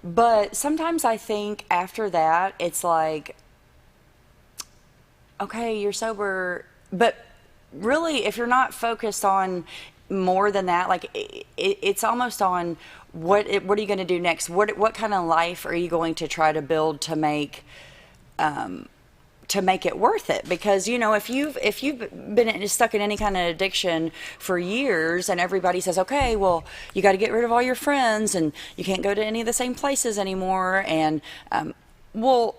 But sometimes I think after that, it's like, okay, you're sober, but really, if you're not focused on more than that, like it's almost on what are you going to do next? What kind of life are you going to try to build to make it worth it? Because, you know, if you've been stuck in any kind of addiction for years, and everybody says, okay, well, you got to get rid of all your friends, and you can't go to any of the same places anymore, and well,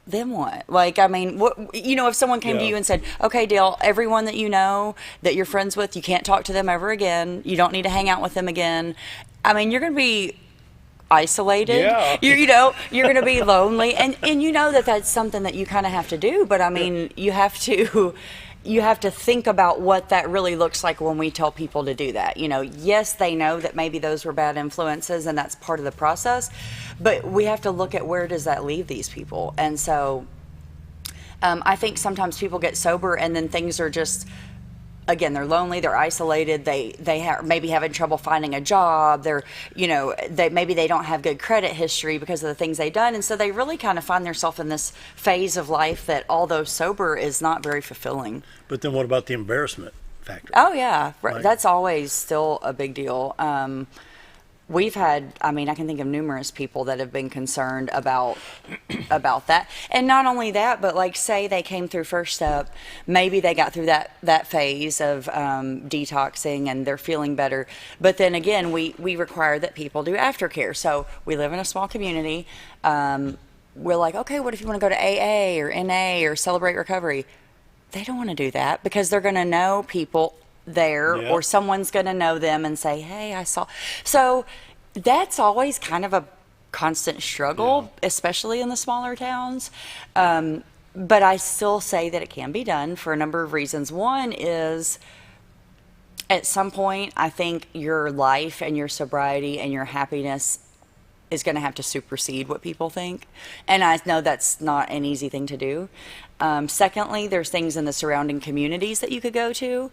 then what? Like, I mean, what, you know, if someone came to you and said, okay, Dale, everyone that you know that you're friends with, you can't talk to them ever again, you don't need to hang out with them again, I mean, you're going to be isolated. Yeah. You know, you're going to be lonely, and you know that's something that you kind of have to do. But I mean, you have to think about what that really looks like when we tell people to do that. You know, yes, they know that maybe those were bad influences, and that's part of the process. But we have to look at where does that leave these people, and so. I think sometimes people get sober and then things are just, again, they're lonely, they're isolated, they maybe having trouble finding a job, maybe they don't have good credit history because of the things they've done, and so they really kind of find themselves in this phase of life that, although sober, is not very fulfilling. But then what about the embarrassment factor? Oh yeah, Right. That's always still a big deal. We've had, I can think of numerous people that have been concerned about that. And not only that, but like say they came through First Step, maybe they got through that phase of detoxing and they're feeling better. But then again, we require that people do aftercare. So we live in a small community. We're like, okay, what if you want to go to AA or NA or Celebrate Recovery? They don't want to do that because they're going to know people there, Yep. or someone's going to know them and say, hey, I saw. So that's always kind of a constant struggle, especially in the smaller towns. But I still say that it can be done for a number of reasons. One is, at some point, I think your life and your sobriety and your happiness is going to have to supersede what people think. And I know that's not an easy thing to do. Secondly, there's things in the surrounding communities that you could go to.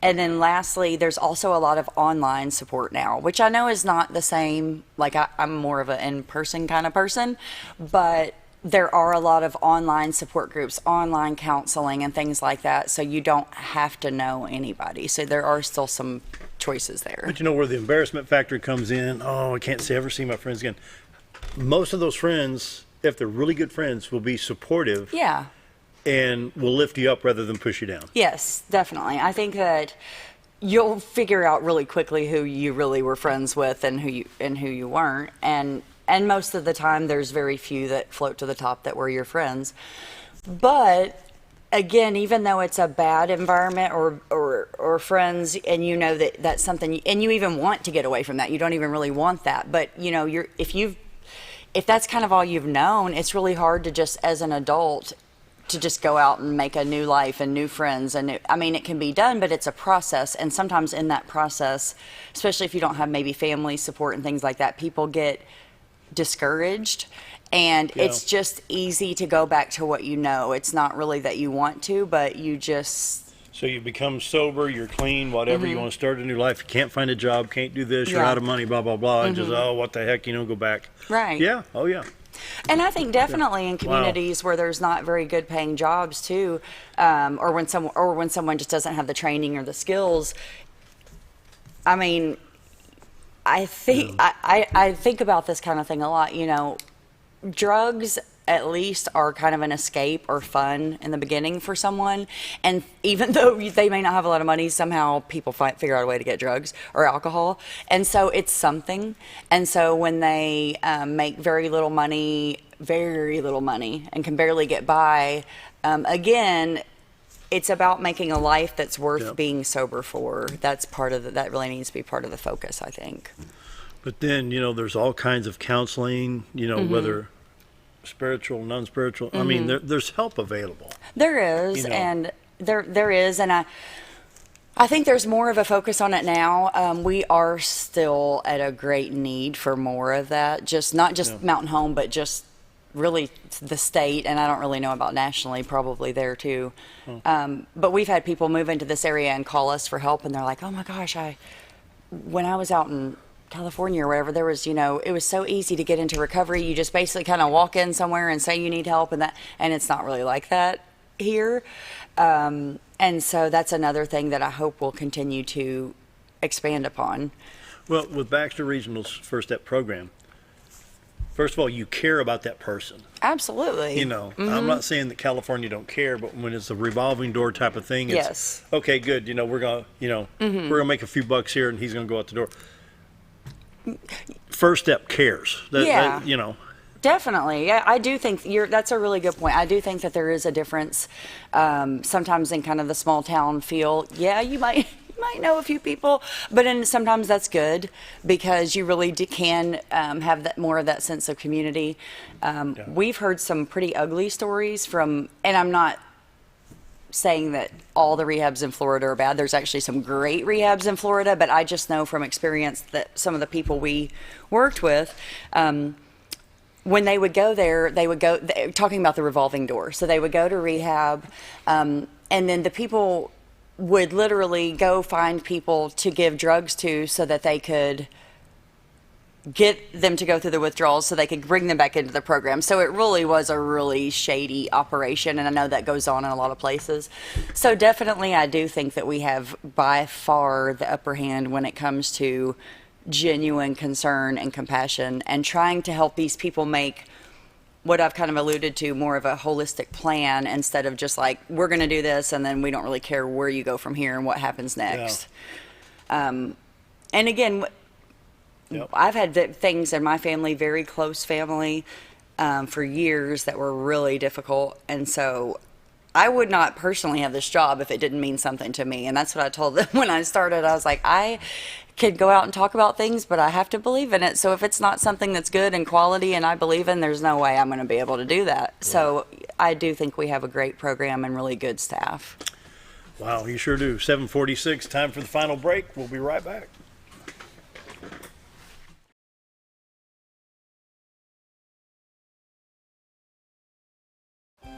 And then lastly, there's also a lot of online support now, which I know is not the same. Like I'm more of an in-person kind of person, but there are a lot of online support groups, online counseling and things like that. So you don't have to know anybody. So there are still some choices there. But you know where the embarrassment factor comes in? Oh, I can't ever see my friends again. Most of those friends, if they're really good friends, will be supportive. Yeah. And will lift you up rather than push you down. Yes, definitely. I think that you'll figure out really quickly who you really were friends with and who you weren't. And most of the time, there's very few that float to the top that were your friends. But again, even though it's a bad environment or friends, and you know that that's something, and you even want to get away from that, you don't even really want that. But you know, if that's kind of all you've known, it's really hard to just, as an adult, to just go out and make a new life and new friends. And it can be done, but it's a process. And sometimes in that process, especially if you don't have maybe family support and things like that, people get discouraged. And it's just easy to go back to what you know. It's not really that you want to, but you just... So you become sober, you're clean, whatever, you want to start a new life, you can't find a job, can't do this, you're out of money, blah, blah, blah, and just, what the heck, go back. Right. Yeah, oh yeah. And I think definitely in communities where there's not very good paying jobs too, or when someone just doesn't have the training or the skills. I think I think about this kind of thing a lot. You know, drugs at least are kind of an escape or fun in the beginning for someone. And even though they may not have a lot of money, somehow people figure out a way to get drugs or alcohol. And so it's something. And so when they make very little money, and can barely get by, again, it's about making a life that's worth being sober for. That's that really needs to be part of the focus, I think. But then, there's all kinds of counseling, whether spiritual, non-spiritual. There's help available. There is, and there is, and I think there's more of a focus on it now. We are still at a great need for more of that. Not just Mountain Home, but just really the state, and I don't really know about nationally, probably there too. But we've had people move into this area and call us for help, and they're like, "Oh my gosh, when I was out in California or wherever, there was, it was so easy to get into recovery. You just basically kind of walk in somewhere and say you need help, and it's not really like that here. And so that's another thing that I hope will continue to expand upon. Well, with Baxter Regional's First Step program, first of all, you care about that person. Absolutely. I'm not saying that California don't care, but when it's a revolving door type of thing, it's okay, good. We're gonna, we're gonna make a few bucks here, and he's gonna go out the door. First Step cares. Definitely. Yeah, I do think that's a really good point. I do think that there is a difference sometimes in kind of the small town feel. Yeah, you might might know a few people, but then sometimes that's good because you really can have that more of that sense of community. We've heard some pretty ugly stories from, and I'm not saying that all the rehabs in Florida are bad. There's actually some great rehabs in Florida, but I just know from experience that some of the people we worked with, when they would go there, talking about the revolving door. So they would go to rehab, and then the people would literally go find people to give drugs to so that they could get them to go through the withdrawals so they could bring them back into the program. So it really was a really shady operation, and I know that goes on in a lot of places. So definitely I do think that we have by far the upper hand when it comes to genuine concern and compassion and trying to help these people make what I've kind of alluded to more of a holistic plan instead of just like, we're going to do this and then we don't really care where you go from here and what happens next. And again, I've had things in my family, very close family, for years that were really difficult. And so I would not personally have this job if it didn't mean something to me. And that's what I told them when I started. I was like, I could go out and talk about things, but I have to believe in it. So if it's not something that's good and quality and I believe in, there's no way I'm going to be able to do that. Right. So I do think we have a great program and really good staff. Wow, you sure do. 7:46, time for the final break. We'll be right back.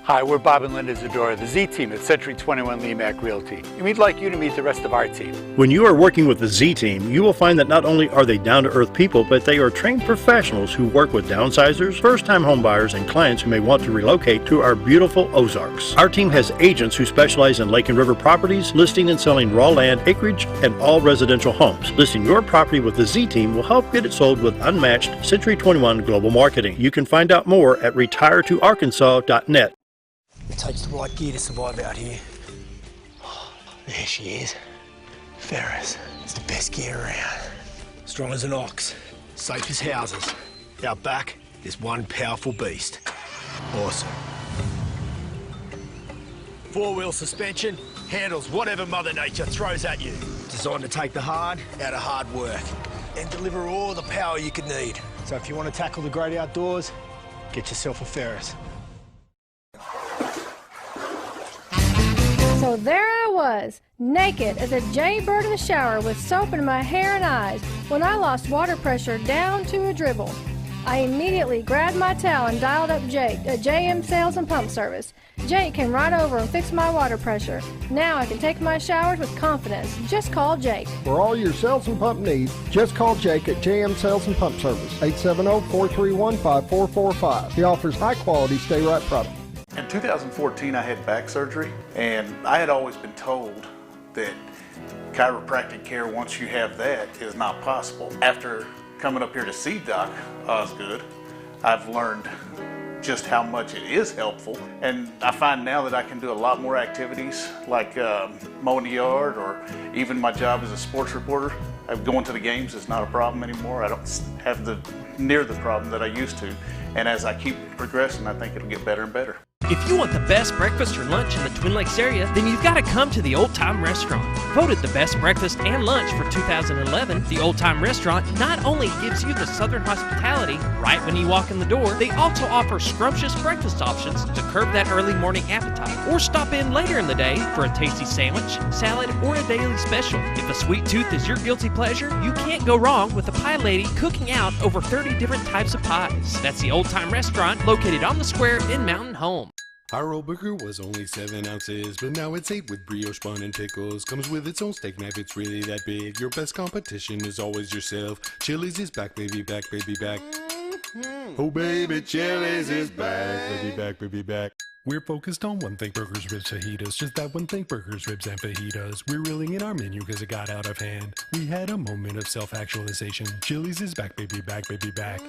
Hi, we're Bob and Linda Zadora, the Z Team at Century 21 Lemac Realty, and we'd like you to meet the rest of our team. When you are working with the Z Team, you will find that not only are they down-to-earth people, but they are trained professionals who work with downsizers, first-time homebuyers, and clients who may want to relocate to our beautiful Ozarks. Our team has agents who specialize in lake and river properties, listing and selling raw land, acreage, and all residential homes. Listing your property with the Z Team will help get it sold with unmatched Century 21 global marketing. You can find out more at retiretoarkansas.net. It takes the right gear to survive out here. Oh, there she is. Ferris. It's the best gear around. Strong as an ox. Safe as houses. Out back, there's one powerful beast. Awesome. Four-wheel suspension. Handles whatever Mother Nature throws at you. Designed to take the hard out of hard work. And deliver all the power you could need. So if you want to tackle the great outdoors, get yourself a Ferris. So there I was, naked as a jaybird in the shower with soap in my hair and eyes when I lost water pressure down to a dribble. I immediately grabbed my towel and dialed up Jake at JM Sales and Pump Service. Jake came right over and fixed my water pressure. Now I can take my showers with confidence. Just call Jake. For all your sales and pump needs, just call Jake at JM Sales and Pump Service, 870-431-5445. He offers high-quality stay-right products. In 2014, I had back surgery, and I had always been told that chiropractic care, once you have that, is not possible. After coming up here to see Doc Osgood, I've learned just how much it is helpful, and I find now that I can do a lot more activities like mowing the yard, or even my job as a sports reporter. Going to the games is not a problem anymore. I don't have near the problem that I used to, and as I keep progressing, I think it'll get better and better. If you want the best breakfast or lunch in the Twin Lakes area, then you've got to come to the Old Time Restaurant. Voted the best breakfast and lunch for 2011, the Old Time Restaurant not only gives you the Southern hospitality right when you walk in the door, they also offer scrumptious breakfast options to curb that early morning appetite. Or stop in later in the day for a tasty sandwich, salad, or a daily special. If a sweet tooth is your guilty pleasure, you can't go wrong with the Pie Lady cooking out over 30 different types of pies. That's the Old Time Restaurant located on the square in Mountain Home. Our old burger was only 7 ounces, but now it's 8 with brioche bun and pickles. Comes with its own steak knife, it's really that big. Your best competition is always yourself. Chili's is back, baby, back, baby, back. Oh, baby, Chili's is back, baby, back, baby, back. We're focused on one thing, burgers, ribs, fajitas. Just that one thing, burgers, ribs, and fajitas. We're reeling in our menu because it got out of hand. We had a moment of self-actualization. Chili's is back, baby, back, baby, back.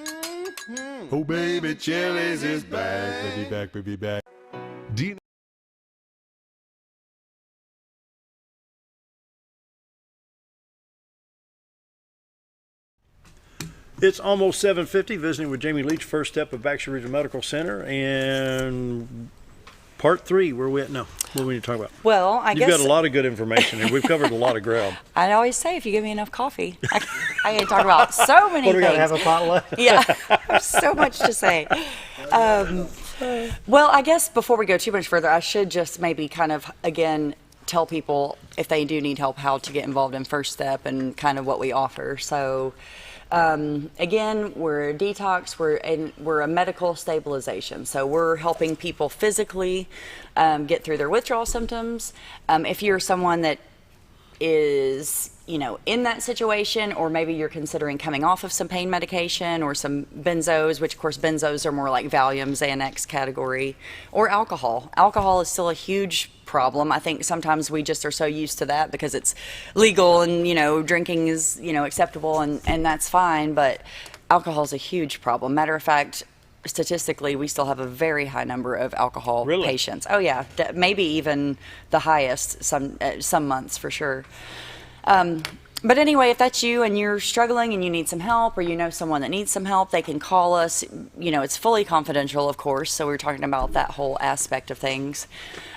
Oh, baby, Chili's is back, baby, back, baby, back. It's almost 7:50, visiting with Jamie Leach, first step of Baxter Regional Medical Center, and Part 3, where we at now? What do we need to talk about? Well, I guess you've got a lot of good information here. We've covered a lot of ground. I always say, if you give me enough coffee, I can talk about so many What, things. we got to have a potluck? Yeah, there's so much to say. Well, I guess before we go too much further, I should just maybe kind of, again, tell people if they do need help, how to get involved in First Step and kind of what we offer. So, again, we're a detox, we're a medical stabilization. So we're helping people physically get through their withdrawal symptoms. If you're someone that is, in that situation, or maybe you're considering coming off of some pain medication or some benzos, which of course benzos are more like Valium, Xanax category, or alcohol. Alcohol is still a huge problem. I think sometimes we just are so used to that because it's legal and, drinking is, acceptable and that's fine, but alcohol is a huge problem. Matter of fact, statistically, we still have a very high number of alcohol patients. Oh yeah, maybe even the highest some months for sure. But anyway, if that's you and you're struggling and you need some help, or you know someone that needs some help, they can call us. It's fully confidential, of course, so we're talking about that whole aspect of things.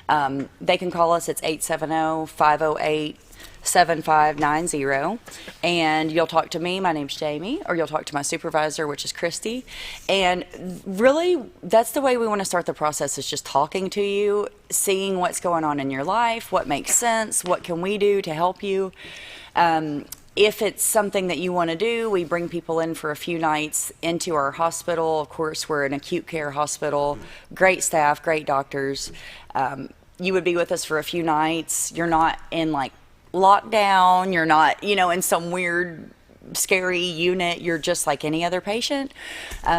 They can call us. It's 870-508-7590, and you'll talk to me. My name's Jamie, or you'll talk to my supervisor, which is Christy. And really, that's the way we want to start the process, is just talking to you, seeing what's going on in your life, what makes sense, what can we do to help you. If it's something that you want to do, we bring people in for a few nights into our hospital. Of course, we're an acute care hospital, great staff, great doctors. You would be with us for a few nights. You're not in lockdown, you're not, in some weird, scary unit. You're just like any other patient.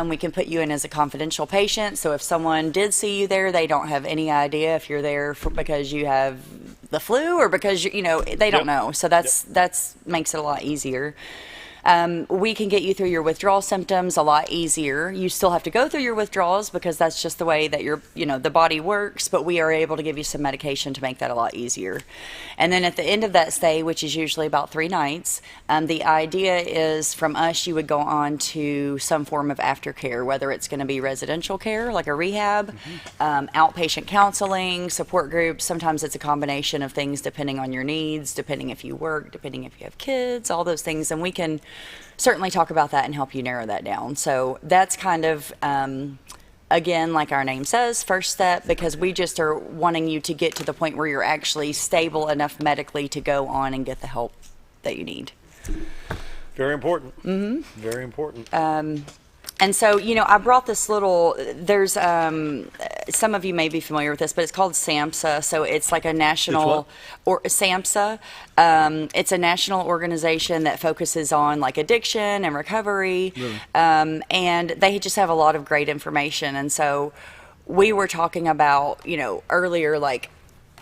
We can put you in as a confidential patient. So if someone did see you there, they don't have any idea if you're there because you have the flu or because they don't know. So that's makes it a lot easier. We can get you through your withdrawal symptoms a lot easier. You still have to go through your withdrawals because that's just the way that the body works, but we are able to give you some medication to make that a lot easier. And then at the end of that stay, which is usually about 3 nights, the idea is from us, you would go on to some form of aftercare, whether it's going to be residential care, like a rehab, outpatient counseling, support groups. Sometimes it's a combination of things depending on your needs, depending if you work, depending if you have kids, all those things. And we can certainly talk about that and help you narrow that down. So that's kind of, again, like our name says, First Step, because we just are wanting you to get to the point where you're actually stable enough medically to go on and get the help that you need. Very important. Mm-hmm. Very important. And so, I brought this there's, some of you may be familiar with this, but it's called SAMHSA. So it's like a national, SAMHSA. It's a national organization that focuses on addiction and recovery. Really? And they just have a lot of great information. And so we were talking about, earlier,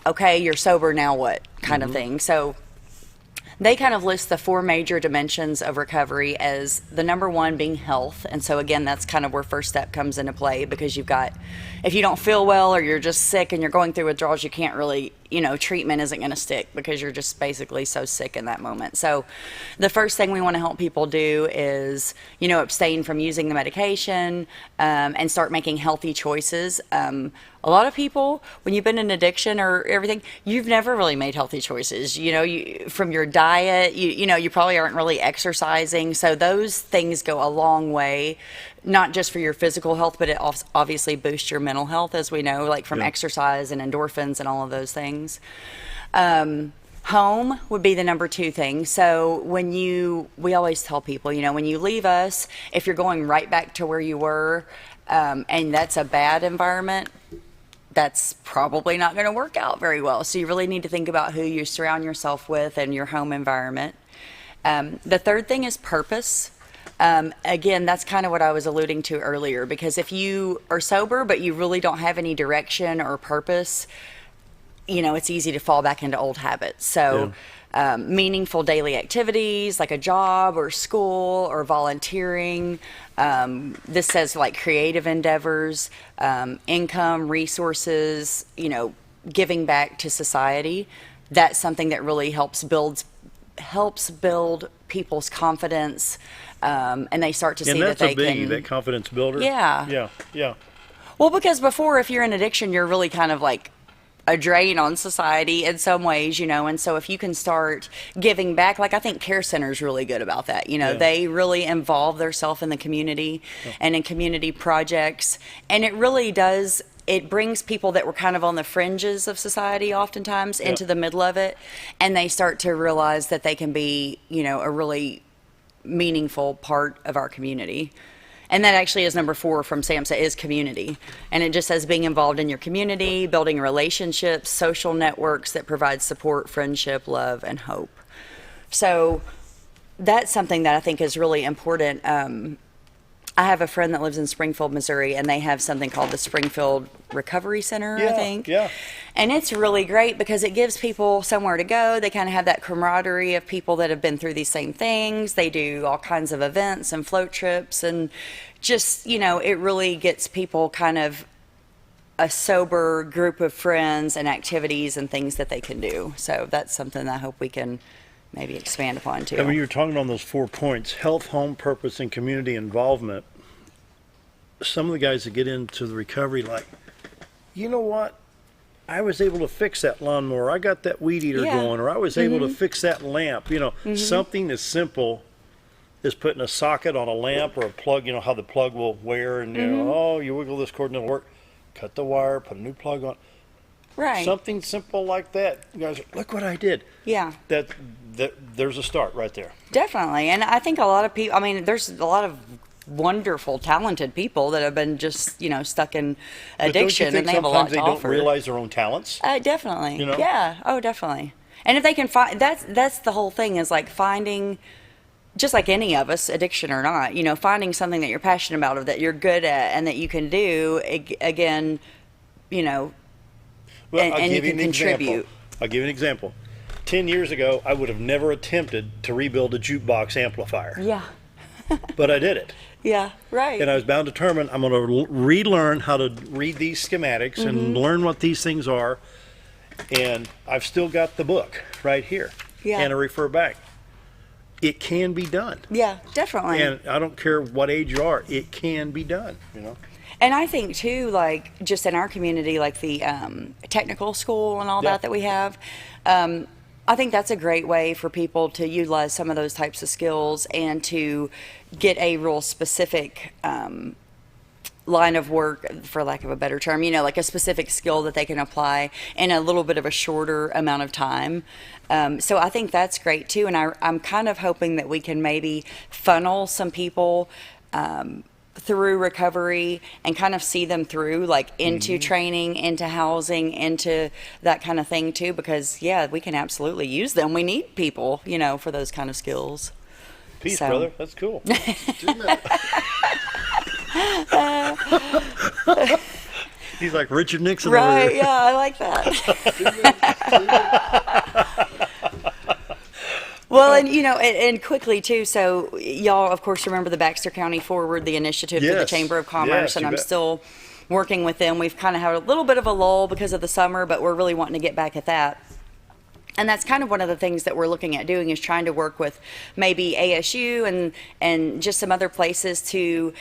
okay, you're sober, now what kind of thing. So they kind of list the 4 major dimensions of recovery as the number 1 being health. And so again, that's kind of where First Step comes into play, because if you don't feel well or you're just sick and you're going through withdrawals, you can't really, treatment isn't going to stick because you're just basically so sick in that moment. So the first thing we want to help people do is, abstain from using the medication and start making healthy choices. A lot of people, when you've been in addiction or everything, you've never really made healthy choices. From your diet, you probably aren't really exercising. So those things go a long way, not just for your physical health, but it obviously boosts your mental health, as we know, from exercise and endorphins and all of those things. Home would be the number 2 thing. So we always tell people, when you leave us, if you're going right back to where you were, and that's a bad environment, that's probably not going to work out very well. So you really need to think about who you surround yourself with and your home environment. The third thing is purpose. Again, that's kind of what I was alluding to earlier, because if you are sober but you really don't have any direction or purpose, it's easy to fall back into old habits. So meaningful daily activities like a job or school or volunteering. This says creative endeavors, income, resources, giving back to society. That's something that really helps build people's confidence, and they start to see that they can. And that's a biggie, that confidence builder. Yeah. Yeah. Well, because before, if you're in addiction, you're really kind of like a drain on society in some ways, you know, and so if you can start giving back, like I think Care Center is really good about that, you know, they really involve themselves in the community and in community projects, and it really does, it brings people that were kind of on the fringes of society oftentimes into the middle of it, and they start to realize that they can be, you know, a really meaningful part of our community. And that actually is number 4 from SAMHSA, is community. And it just says being involved in your community, building relationships, social networks that provide support, friendship, love, and hope. So that's something that I think is really important. I have a friend that lives in Springfield, Missouri, and they have something called the Springfield Recovery Center, I think. Yeah. And it's really great because it gives people somewhere to go. They kind of have that camaraderie of people that have been through these same things. They do all kinds of events and float trips, and just, you know, it really gets people kind of a sober group of friends and activities and things that they can do. So that's something that I hope we can maybe expand upon too. And when you were talking on those 4 points, health, home, purpose, and community involvement, some of the guys that get into the recovery, like, you know what? I was able to fix that lawnmower. I got that weed eater going, or I was able to fix that lamp. You know, something as simple as putting a socket on a lamp or a plug, you know, how the plug will wear, and, you know, oh, you wiggle this cord and it'll work. Cut the wire, put a new plug on. Right. Something simple like that. You guys, look what I did. Yeah. That there's a start right there. Definitely. And I think a lot of people, I mean, there's a lot of wonderful, talented people that have been just, you know, stuck in addiction, and they have a lot to offer. Sometimes they don't realize their own talents? Definitely. You know? Yeah. Oh, definitely. And if they can find, that's the whole thing, is like finding, just like any of us, addiction or not, you know, finding something that you're passionate about or that you're good at and that you can do, again, you know, well, and you can contribute. I'll give you an example. 10 years ago, I would have never attempted to rebuild a jukebox amplifier. Yeah. But I did it. Yeah, right. And I was bound determined I'm going to relearn how to read these schematics and learn what these things are. And I've still got the book right here. Yeah. And I refer back. It can be done. Yeah, definitely. And I don't care what age you are, it can be done, you know. And I think too, like just in our community, like the technical school and all that we have, I think that's a great way for people to utilize some of those types of skills and to get a real specific line of work, for lack of a better term, you know, like a specific skill that they can apply in a little bit of a shorter amount of time. So I think that's great too. And I'm kind of hoping that we can maybe funnel some people through recovery and kind of see them through, like into training, into housing, into that kind of thing too, because we can absolutely use them. We need people, you know, for those kind of skills. Peace, brother. That's cool. He's like Richard Nixon. Right, over here. yeah, I like that. Well, and you know, and quickly too, so y'all of course remember the Baxter County Forward, the initiative through the Chamber of Commerce, and I'm still working with them. We've kind of had a little bit of a lull because of the summer, but we're really wanting to get back at that. And that's kind of one of the things that we're looking at doing, is trying to work with maybe ASU and just some other places to,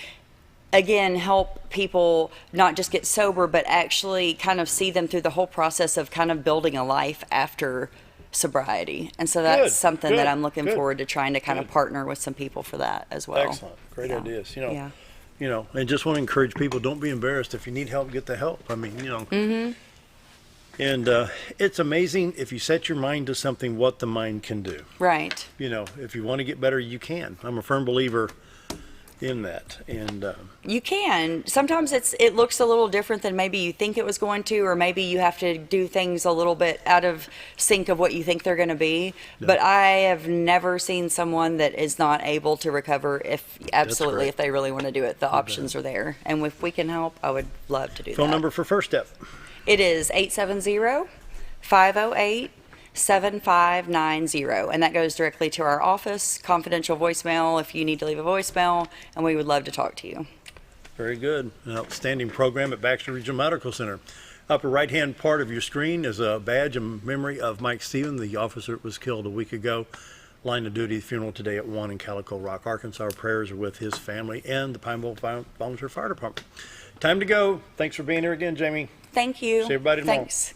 again, help people not just get sober, but actually kind of see them through the whole process of kind of building a life after sobriety. And so that's something that I'm looking forward to trying to kind of partner with some people for that as well. Excellent. Great ideas. You know, and just want to encourage people, don't be embarrassed. If you need help, get the help. I mean, you know. And it's amazing if you set your mind to something, what the mind can do. Right. You know, if you want to get better, you can. I'm a firm believer in that. And you can. Sometimes it looks a little different than maybe you think it was going to, or maybe you have to do things a little bit out of sync of what you think they're going to be. No. But I have never seen someone that is not able to recover if they really want to do it. The options are there. And if we can help, I would love to do that. Phone number for First Step. It is 870-508-7590, and that goes directly to our office, confidential voicemail if you need to leave a voicemail, and we would love to talk to you. Very good. An outstanding program at Baxter Regional Medical Center. Upper right-hand part of your screen is a badge in memory of Mike Stevens, the officer that was killed a week ago. Line of duty funeral today at 1 in Calico Rock, Arkansas. Our prayers are with his family and the Pineville Volunteer Fire Department. Time to go. Thanks for being here again, Jamie. Thank you. See everybody tomorrow. Thanks.